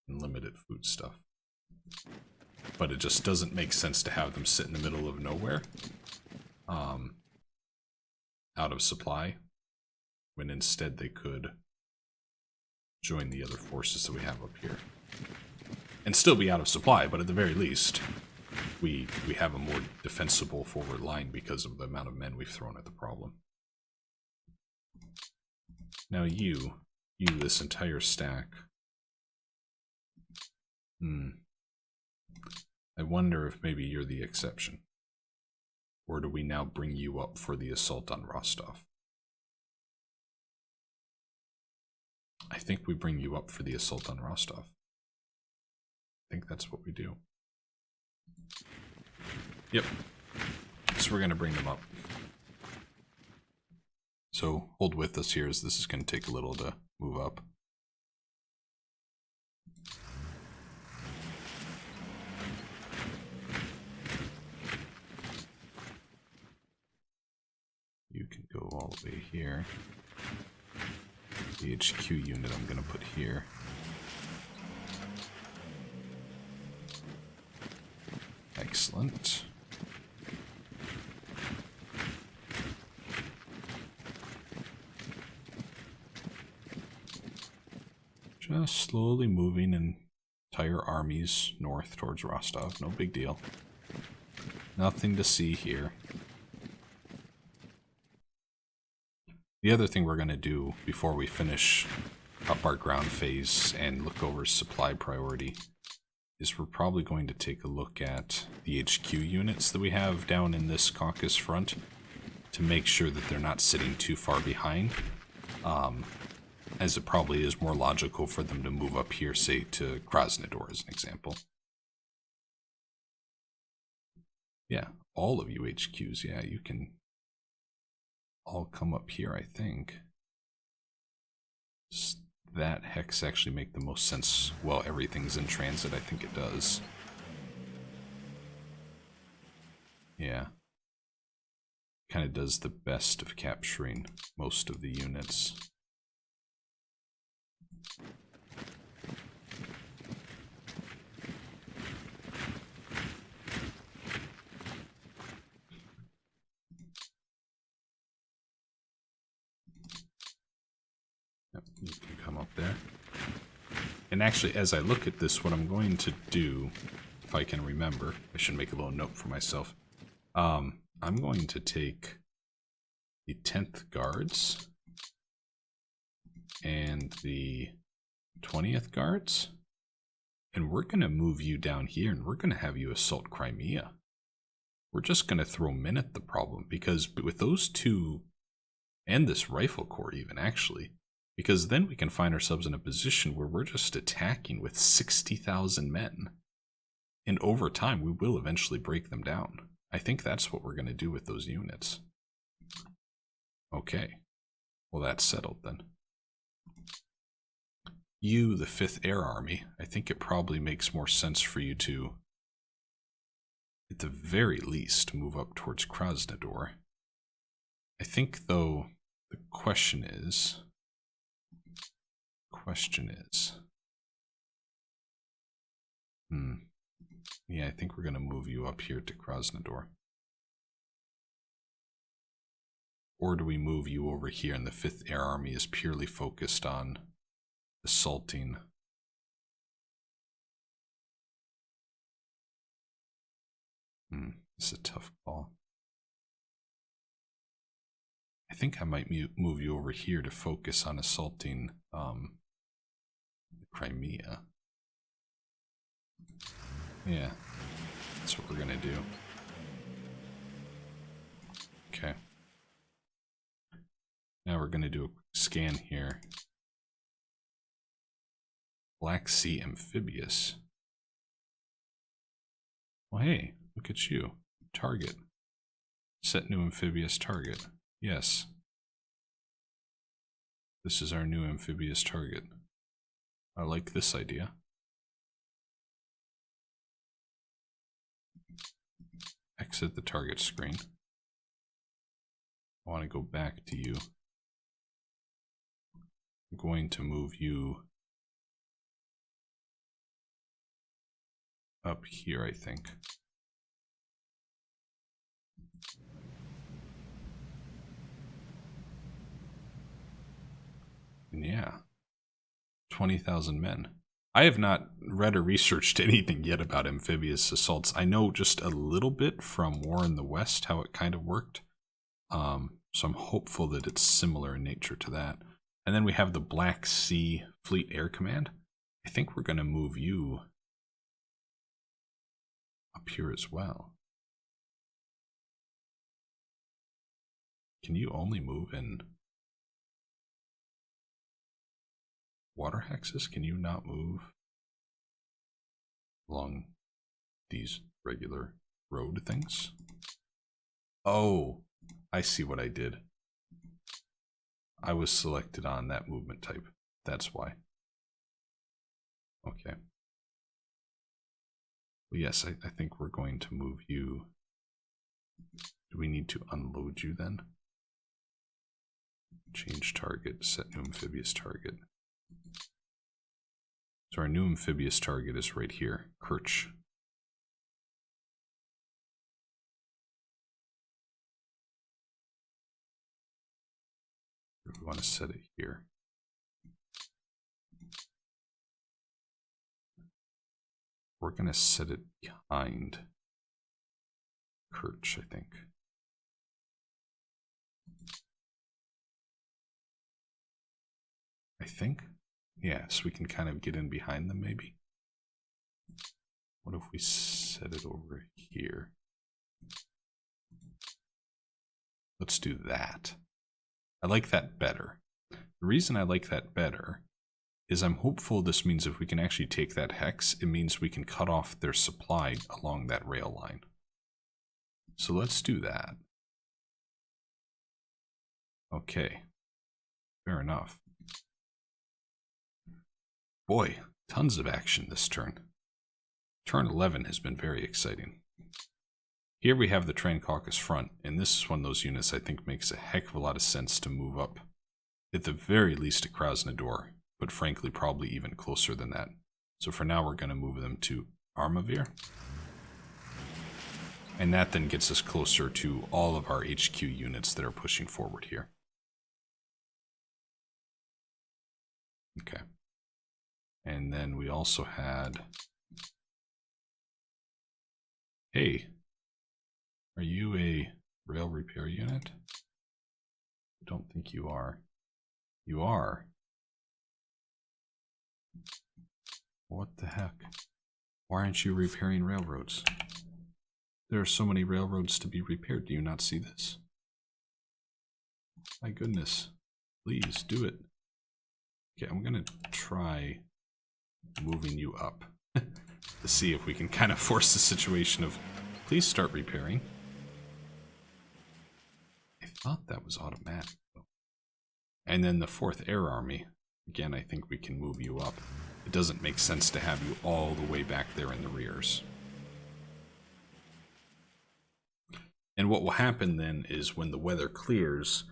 S1: and limited food stuff. But it just doesn't make sense to have them sit in the middle of nowhere, out of supply, when instead they could join the other forces that we have up here. And still be out of supply, but at the very least, we have a more defensible forward line because of the amount of men we've thrown at the problem. Now you this entire stack. I wonder if maybe you're the exception. Or do we now bring you up for the assault on Rostov? I think we bring you up for the assault on Rostov. I think that's what we do. Yep. So we're going to bring them up. So hold with us here, as this is going to take a little to move up. You can go all the way here. The HQ unit I'm going to put here. Excellent. Just slowly moving entire armies north towards Rostov. No big deal. Nothing to see here. The other thing we're going to do before we finish up our ground phase and look over supply priority is we're probably going to take a look at the HQ units that we have down in this Caucasus front to make sure that they're not sitting too far behind, as it probably is more logical for them to move up here, say to Krasnodar as an example. Yeah, all of you HQs, yeah, you can all come up here, I think. Does that hex actually make the most sense while everything's in transit? I think it does. Yeah. Kind of does the best of capturing most of the units. You can come up there. And actually, as I look at this, what I'm going to do, if I can remember, I should make a little note for myself. I'm going to take the 10th Guards and the 20th Guards, and we're going to move you down here, and we're going to have you assault Crimea. We're just going to throw men at the problem, because with those two, and this rifle corps even, actually, because then we can find ourselves in a position where we're just attacking with 60,000 men. And over time, we will eventually break them down. I think that's what we're going to do with those units. Okay. Well, that's settled then. You, the 5th Air Army, I think it probably makes more sense for you to, at the very least, move up towards Krasnodar. I think, though, the question is... Yeah, I think we're going to move you up here to Krasnodar. Or do we move you over here and the 5th Air Army is purely focused on assaulting This is a tough call. I think I might move you over here to focus on assaulting Crimea. Yeah, that's what we're gonna do. Okay. Now we're gonna do a quick scan here. Black Sea amphibious. Well, hey, look at you. Target. Set new amphibious target. Yes. This is our new amphibious target. I like this idea. Exit the target screen. I want to go back to you. I'm going to move you up here, I think. And yeah, 20,000 men. I have not read or researched anything yet about amphibious assaults. I know just a little bit from War in the West, how it kind of worked. So I'm hopeful that it's similar in nature to that. And then we have the Black Sea Fleet Air Command. I think we're going to move you up here as well. Can you only move in water hexes? Can you not move along these regular road things? Oh, I see what I did. I was selected on that movement type. That's why. Okay. Well, yes, I think we're going to move you. Do we need to unload you then? Change target, set new amphibious target. So our new amphibious target is right here, Kerch. We want to set it here. We're going to set it behind Kerch, I think. Yeah, so we can kind of get in behind them maybe. What if we set it over here? Let's do that. I like that better. The reason I like that better is I'm hopeful this means if we can actually take that hex, it means we can cut off their supply along that rail line. So let's do that. Okay, fair enough. Boy, tons of action this turn. Turn 11 has been very exciting. Here we have the Train Caucus front, and this is one of those units I think makes a heck of a lot of sense to move up. At the very least to Krasnodar, but frankly probably even closer than that. So for now we're going to move them to Armavir. And that then gets us closer to all of our HQ units that are pushing forward here. Okay. And then we also had... Hey, are you a rail repair unit? I don't think you are. You are. What the heck? Why aren't you repairing railroads? There are so many railroads to be repaired. Do you not see this? My goodness. Please do it. Okay, I'm going to try moving you up to see if we can kind of force the situation of please start repairing. I thought that was automatic though. And then the 4th Air Army. Again, I think we can move you up. It doesn't make sense to have you all the way back there in the rears. And what will happen then is when the weather clears,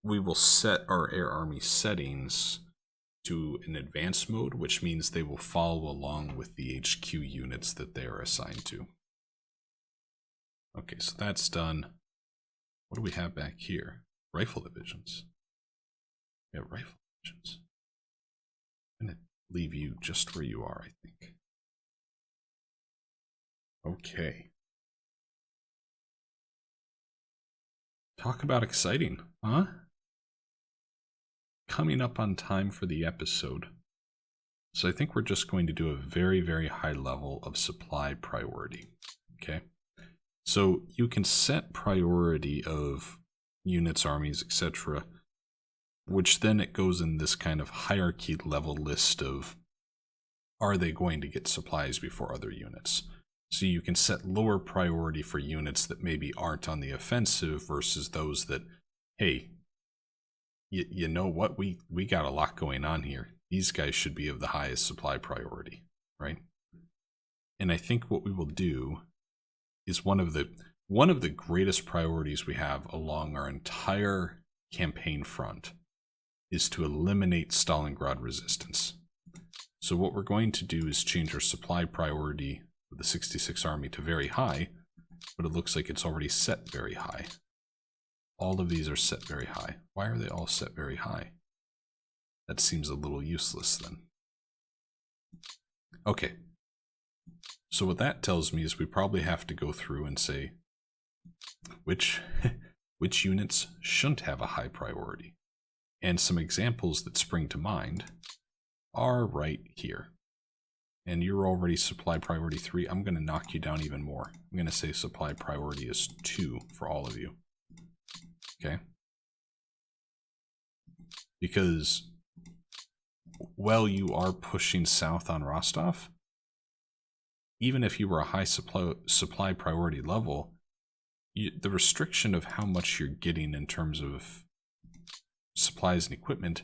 S1: we will set our Air Army settings to an advanced mode, which means they will follow along with the HQ units that they are assigned to. Okay, so that's done. What do we have back here? Rifle divisions. We have rifle divisions. I'm going to leave you just where you are, I think. Okay. Talk about exciting, huh? Coming up on time for the episode. So I think we're just going to do a very, very high level of supply priority. Okay. So you can set priority of units, armies, etc., which then it goes in this kind of hierarchy level list of, are they going to get supplies before other units? So you can set lower priority for units that maybe aren't on the offensive versus those that, hey, you know what, we got a lot going on here. These guys should be of the highest supply priority, right? And I think what we will do is one of the greatest priorities we have along our entire campaign front is to eliminate Stalingrad resistance. So what we're going to do is change our supply priority of the 66 Army to very high, but it looks like it's already set very high. All of these are set very high. Why are they all set very high? That seems a little useless then. Okay. So what that tells me is we probably have to go through and say which units shouldn't have a high priority. And some examples that spring to mind are right here. And you're already supply priority 3. I'm going to knock you down even more. I'm going to say supply priority is 2 for all of you. Okay? Because while you are pushing south on Rostov, even if you were a high supply priority level, the restriction of how much you're getting in terms of supplies and equipment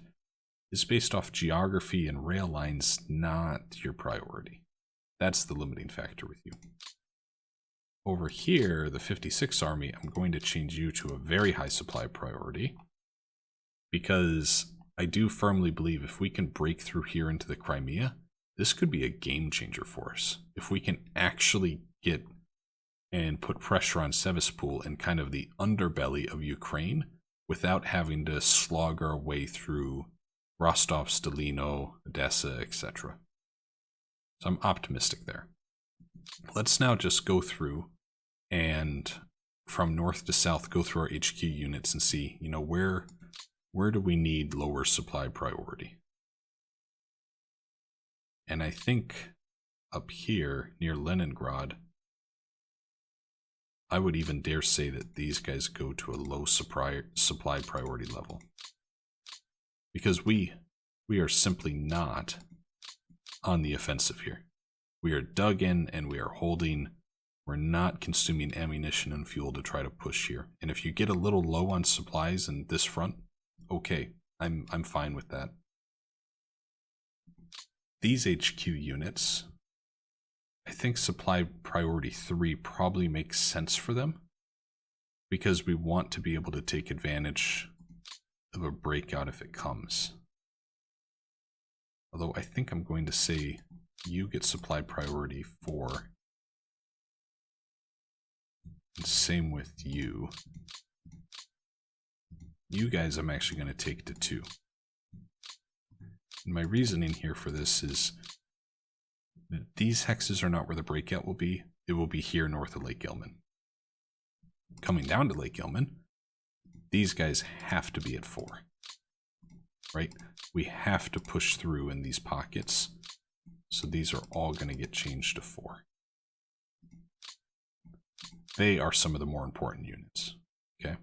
S1: is based off geography and rail lines, not your priority. That's the limiting factor with you. Over here, the 56 Army, I'm going to change you to a very high supply priority because I do firmly believe if we can break through here into the Crimea, this could be a game changer for us. If we can actually get and put pressure on Sevastopol and kind of the underbelly of Ukraine without having to slog our way through Rostov, Stalino, Odessa, etc. So I'm optimistic there. Let's now just go through and from north to south go through our HQ units and see, you know, where do we need lower supply priority? And I think up here near Leningrad, I would even dare say that these guys go to a low supply priority level. Because we are simply not on the offensive here. We are dug in and we are holding. We're not consuming ammunition and fuel to try to push here. And if you get a little low on supplies in this front, okay, I'm fine with that. These HQ units, I think supply priority 3 probably makes sense for them because we want to be able to take advantage of a breakout if it comes. Although I think I'm going to say you get supply priority 4. And same with you. You guys I'm actually going to take to 2. And my reasoning here for this is these hexes are not where the breakout will be. It will be here north of Lake Ilmen. Coming down to Lake Ilmen, these guys have to be at 4. Right? We have to push through in these pockets. So these are all going to get changed to 4. They are some of the more important units. Okay?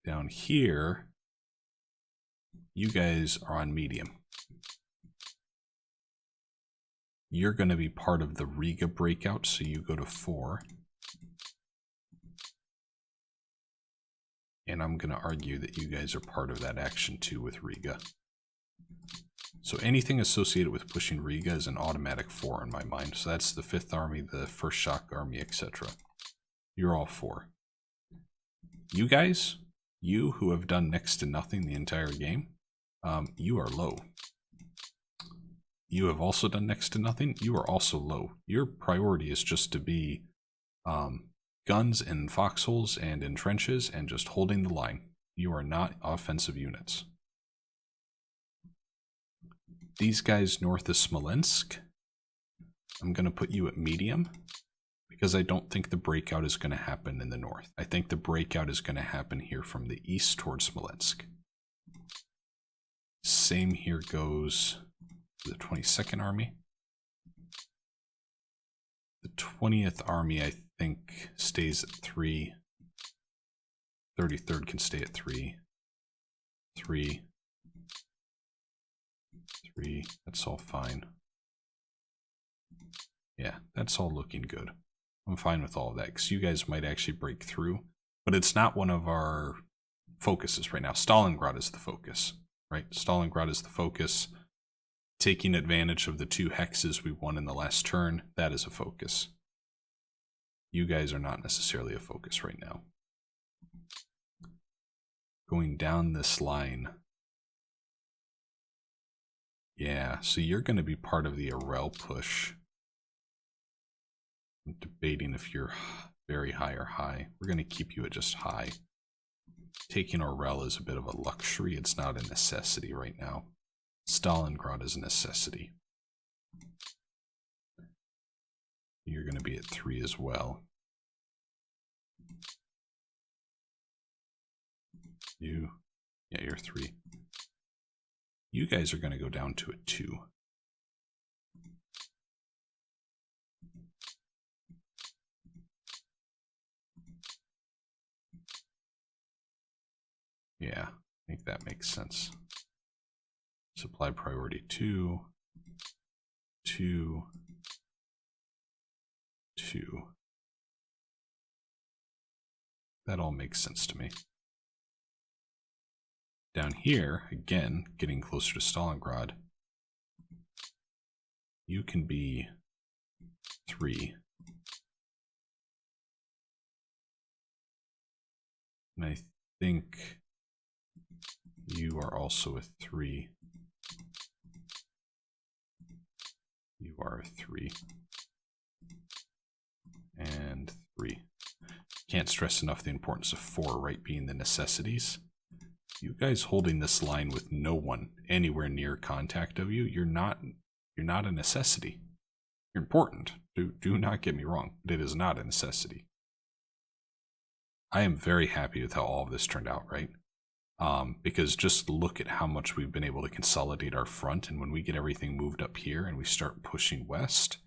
S1: Down here, you guys are on medium. You're going to be part of the Riga breakout, so you go to 4. And I'm going to argue that you guys are part of that action too with Riga. So anything associated with pushing Riga is an automatic 4 in my mind. So that's the 5th Army, the 1st Shock Army, etc. You're all 4. You guys, you who have done next to nothing the entire game, you are low. You have also done next to nothing. You are also low. Your priority is just to be guns in foxholes and in trenches and just holding the line. You are not offensive units. These guys north of Smolensk, I'm going to put you at medium because I don't think the breakout is going to happen in the north. I think the breakout is going to happen here from the east towards Smolensk. Same here goes the 22nd Army. The 20th Army, I think, stays at 3. 33rd can stay at 3. 3. 3. That's all fine. Yeah, that's all looking good. I'm fine with all of that because you guys might actually break through, but it's not one of our focuses right now. Stalingrad is the focus, right? Stalingrad is the focus. Taking advantage of the 2 hexes we won in the last turn, that is a focus. You guys are not necessarily a focus right now. Going down this line. Yeah, so you're going to be part of the Arel push. I'm debating if you're very high or high. We're going to keep you at just high. Taking Arel is a bit of a luxury. It's not a necessity right now. Stalingrad is a necessity. You're going to be at 3 as well. Yeah, you're 3. You guys are going to go down to a 2. Yeah, I think that makes sense. Supply priority 2, 2, 2. That all makes sense to me. Down here, again, getting closer to Stalingrad, you can be 3. And I think you are also a 3. You are a 3. And 3. Can't stress enough the importance of 4, right, being the necessities. You guys holding this line with no one anywhere near contact of you, you're not a necessity. You're important. Do not get me wrong, but it is not a necessity. I am very happy with how all of this turned out, right? Because just look at how much we've been able to consolidate our front, and when we get everything moved up here and we start pushing west,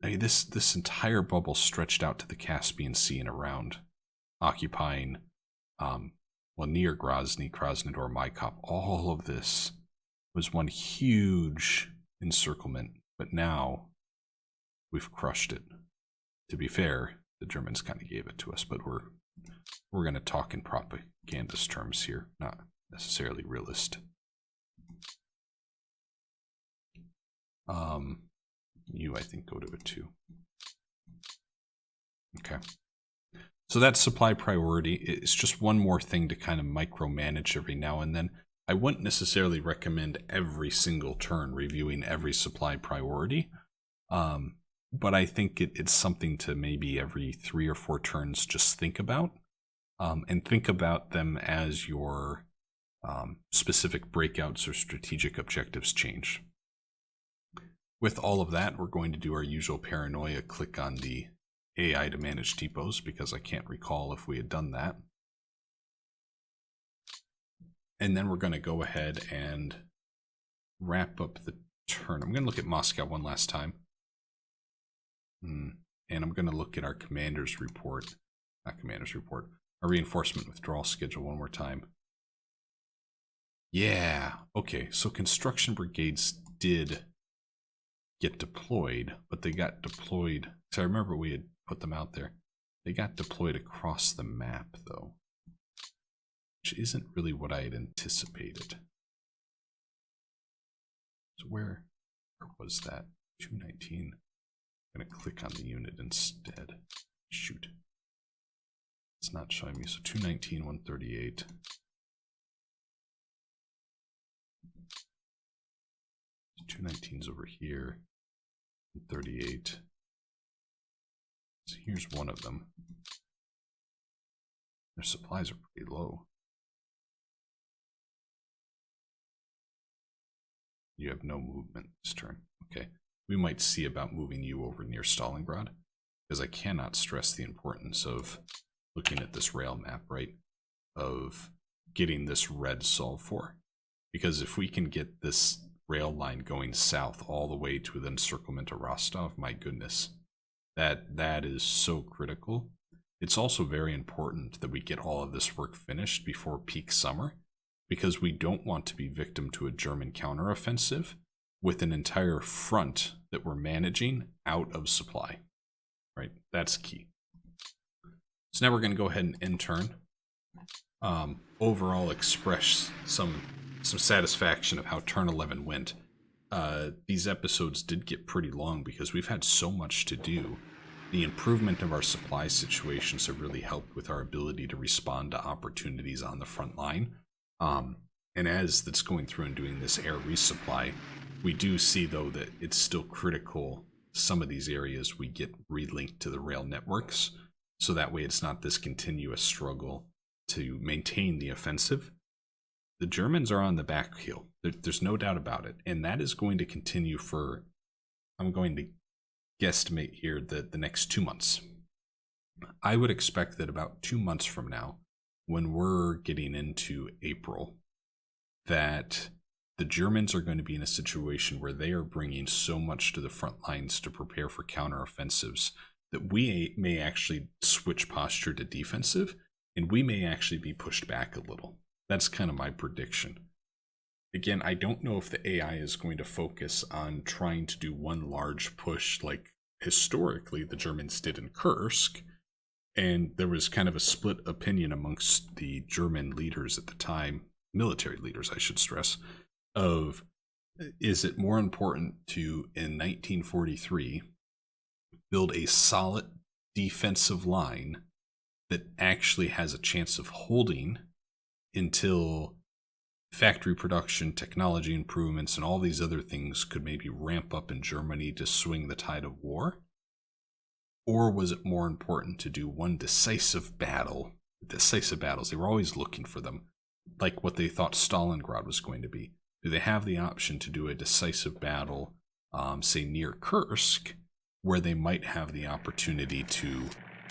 S1: I mean, this entire bubble stretched out to the Caspian Sea and around, occupying, well, near Grozny, Krasnodar, Maikop. All of this was one huge encirclement, but now we've crushed it. To be fair, the Germans kind of gave it to us, but we're going to talk in propagandist terms here, not necessarily realist. You, I think, go to a 2. Okay. So that's supply priority. It's just one more thing to kind of micromanage every now and then. I wouldn't necessarily recommend every single turn reviewing every supply priority. But I think it's something to maybe every 3 or 4 turns just think about. And think about them as your specific breakouts or strategic objectives change. With all of that, we're going to do our usual paranoia, click on the AI to manage depots, because I can't recall if we had done that. And then we're going to go ahead and wrap up the turn. I'm going to look at Moscow one last time. And I'm going to look at our commander's report, not commander's report, our reinforcement withdrawal schedule one more time. Yeah, okay, so construction brigades did get deployed, but they got deployed, so I remember we had put them out there. They got deployed across the map, though, which isn't really what I had anticipated. So where was that? 219. I'm going to click on the unit instead. Shoot. It's not showing me. So 219, 138. So 219's over here. 138. So here's one of them. Their supplies are pretty low. You have no movement this turn. Okay. We might see about moving you over near Stalingrad. because I cannot stress the importance of looking at this rail map, right? Of getting this red solved for. Because if we can get this rail line going south all the way to the encirclement of Rostov, my goodness, that is so critical. It's also very important that we get all of this work finished before peak summer, because we don't want to be victim to a German counteroffensive with an entire front that we're managing out of supply, right? That's key. So now we're going to go ahead and end turn. Overall express some satisfaction of how turn 11 went. These episodes did get pretty long because we've had so much to do. The improvement of our supply situations have really helped with our ability to respond to opportunities on the front line. And as that's going through and doing this air resupply, we do see, though, that it's still critical some of these areas we get relinked to the rail networks, so that way it's not this continuous struggle to maintain the offensive. The Germans are on the back heel. There's no doubt about it, and that is going to continue for, I'm going to guesstimate here, the next 2 months. I would expect that about 2 months from now, when we're getting into April, that the Germans are going to be in a situation where they are bringing so much to the front lines to prepare for counteroffensives that we may actually switch posture to defensive, and we may actually be pushed back a little. That's kind of my prediction. Again, I don't know if the AI is going to focus on trying to do one large push like historically the Germans did in Kursk, and there was kind of a split opinion amongst the German leaders at the time, military leaders I should stress, of is it more important to, in 1943, build a solid defensive line that actually has a chance of holding until factory production, technology improvements, and all these other things could maybe ramp up in Germany to swing the tide of war? Or was it more important to do one decisive battle? Decisive battles, they were always looking for them, like what they thought Stalingrad was going to be. Do they have the option to do a decisive battle, say near Kursk, where they might have the opportunity to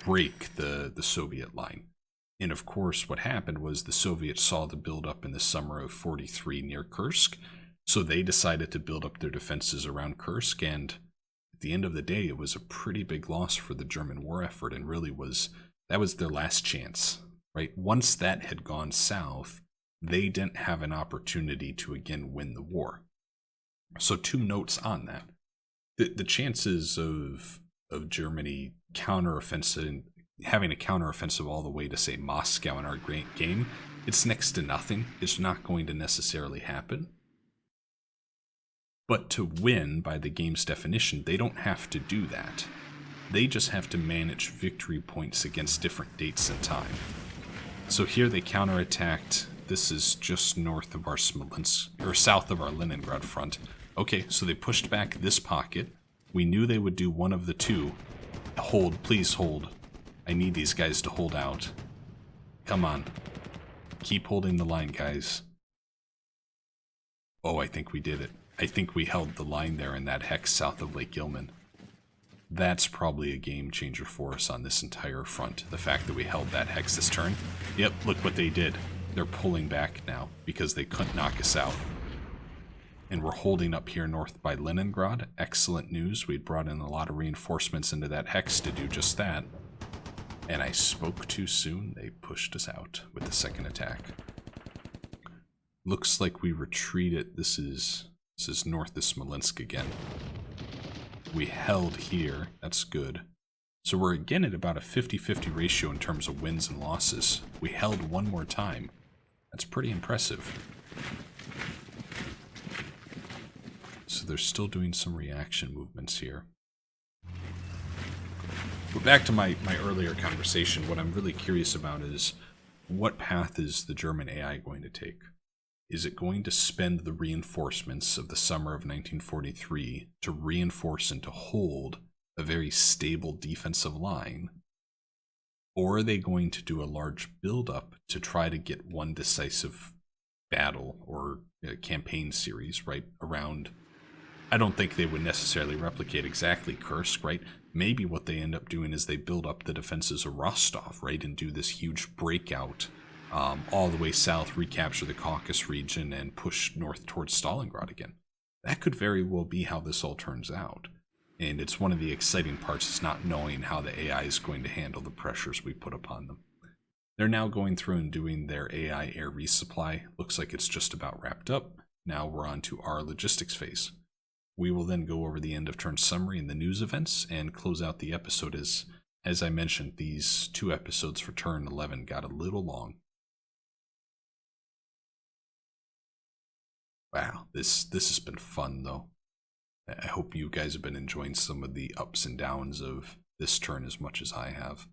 S1: break the Soviet line? And of course, what happened was the Soviets saw the buildup in the summer of 43 near Kursk, so they decided to build up their defenses around Kursk, and at the end of the day, it was a pretty big loss for the German war effort, and really that was their last chance, right? Once that had gone south, they didn't have an opportunity to again win the war. So 2 notes on that. The chances of Germany counteroffensive, having a counteroffensive all the way to, say, Moscow in our game, it's next to nothing. It's not going to necessarily happen. But to win, by the game's definition, they don't have to do that. They just have to manage victory points against different dates and time. So here they counterattacked. This is just north of our Smolensk, or south of our Leningrad front. Okay, so they pushed back this pocket. We knew they would do one of the two. Hold, please hold. I need these guys to hold out. Come on. Keep holding the line, guys. Oh, I think we did it. I think we held the line there in that hex south of Lake Ilmen. That's probably a game changer for us on this entire front. The fact that we held that hex this turn. Yep, look what they did. They're pulling back now because they couldn't knock us out. And we're holding up here north by Leningrad. Excellent news. We'd brought in a lot of reinforcements into that hex to do just that. And I spoke too soon. They pushed us out with the second attack. Looks like we retreated. This is north of Smolensk again. We held here. That's good. So we're again at about a 50-50 ratio in terms of wins and losses. We held one more time. That's pretty impressive. So they're still doing some reaction movements here. But back to my earlier conversation, what I'm really curious about is what path is the German AI going to take? Is it going to spend the reinforcements of the summer of 1943 to reinforce and to hold a very stable defensive line? Or are they going to do a large buildup to try to get one decisive battle or campaign series, right, around? I don't think they would necessarily replicate exactly Kursk, right? maybe what they end up doing is they build up the defenses of Rostov, right, and do this huge breakout all the way south, recapture the Caucasus region, and push north towards Stalingrad again. That could very well be how this all turns out. And it's one of the exciting parts, is not knowing how the AI is going to handle the pressures we put upon them. They're now going through and doing their AI air resupply. Looks like it's just about wrapped up. Now we're on to our logistics phase. We will then go over the end of turn summary and the news events and close out the episode. As I mentioned, these 2 episodes for turn 11 got a little long. Wow, this has been fun though. I hope you guys have been enjoying some of the ups and downs of this turn as much as I have.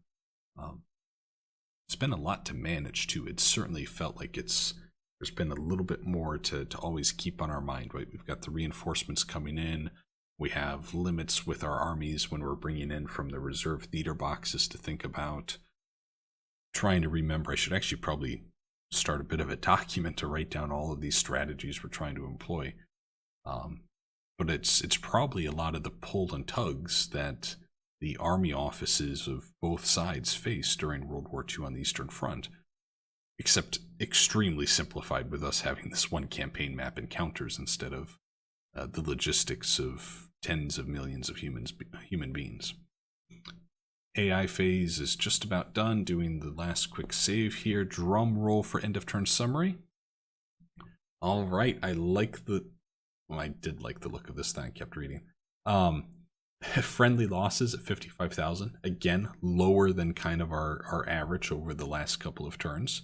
S1: It's been a lot to manage too. It certainly felt like there's been a little bit more to always keep on our mind, right? We've got the reinforcements coming in. We have limits with our armies when we're bringing in from the reserve theater boxes to think about. Trying to remember, I should actually probably start a bit of a document to write down all of these strategies we're trying to employ. But it's probably a lot of the pull and tugs that the army offices of both sides faced during World War II on the Eastern Front, except extremely simplified with us having this one campaign map encounters instead of the logistics of tens of millions of human beings. AI phase is just about done, doing the last quick save here. Drum roll for end of turn summary. All right, I did like the look of this thing. I kept reading. Friendly losses at 55,000. Again, lower than kind of our average over the last couple of turns.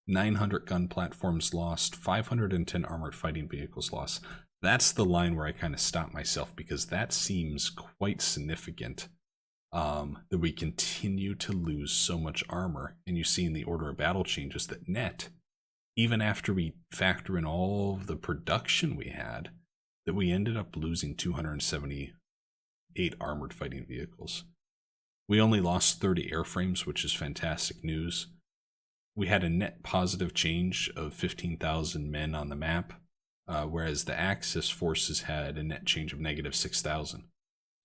S1: 900 gun platforms lost. 510 armored fighting vehicles lost. That's the line where I kind of stopped myself, because that seems quite significant. That we continue to lose so much armor. And you see in the order of battle changes that net, even after we factor in all of the production we had, that we ended up losing 278 armored fighting vehicles. We only lost 30 airframes, which is fantastic news. We had a net positive change of 15,000 men on the map, whereas the Axis forces had a net change of negative 6,000.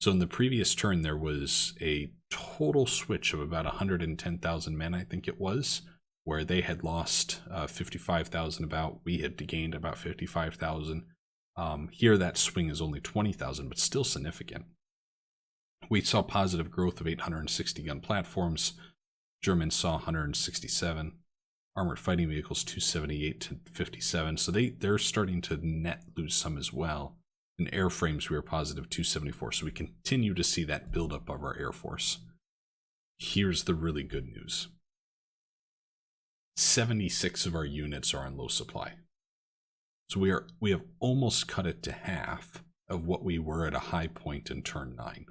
S1: So in the previous turn, there was a total switch of about 110,000 men, I think it was, where they had lost 55,000 about. We had gained about 55,000. Here that swing is only 20,000, but still significant. We saw positive growth of 860 gun platforms. Germans saw 167. Armored fighting vehicles 278 to 57. So they're starting to net lose some as well. In airframes, we were positive 274. So we continue to see that buildup of our Air Force. Here's the really good news. 76 of our units are on low supply. So we have almost cut it to half of what we were at a high point in turn 9.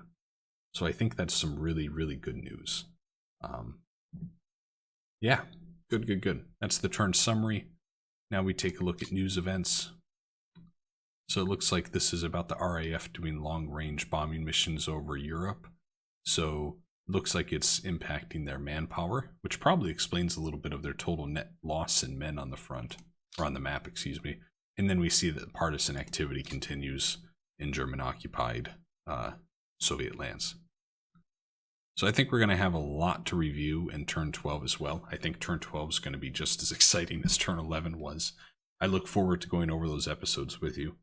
S1: So I think that's some really, really good news. Yeah, good. That's the turn summary. Now we take a look at news events. So it looks like this is about the RAF doing long-range bombing missions over Europe. So it looks like it's impacting their manpower, which probably explains a little bit of their total net loss in men on the front, or on the map, excuse me. And then we see that partisan activity continues in German-occupied Soviet lands. So I think we're going to have a lot to review in turn 12 as well. I think turn 12 is going to be just as exciting as turn 11 was. I look forward to going over those episodes with you.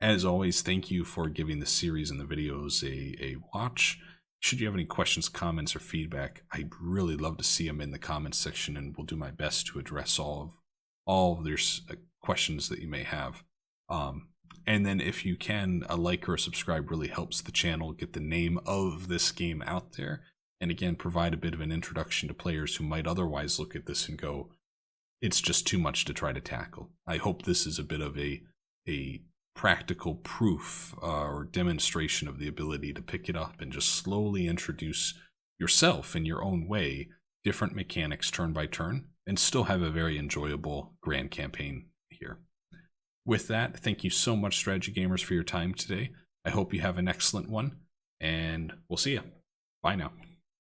S1: As always, thank you for giving the series and the videos a watch. Should you have any questions, comments, or feedback, I'd really love to see them in the comments section, and we'll do my best to address all of their questions that you may have. And then if you can, a like or a subscribe really helps the channel get the name of this game out there. And again, provide a bit of an introduction to players who might otherwise look at this and go, it's just too much to try to tackle. I hope this is a bit of a practical proof or demonstration of the ability to pick it up and just slowly introduce yourself in your own way, different mechanics turn by turn, and still have a very enjoyable grand campaign here. With that, thank you so much, Strategy Gamers, for your time today. I hope you have an excellent one, and we'll see you. Bye now.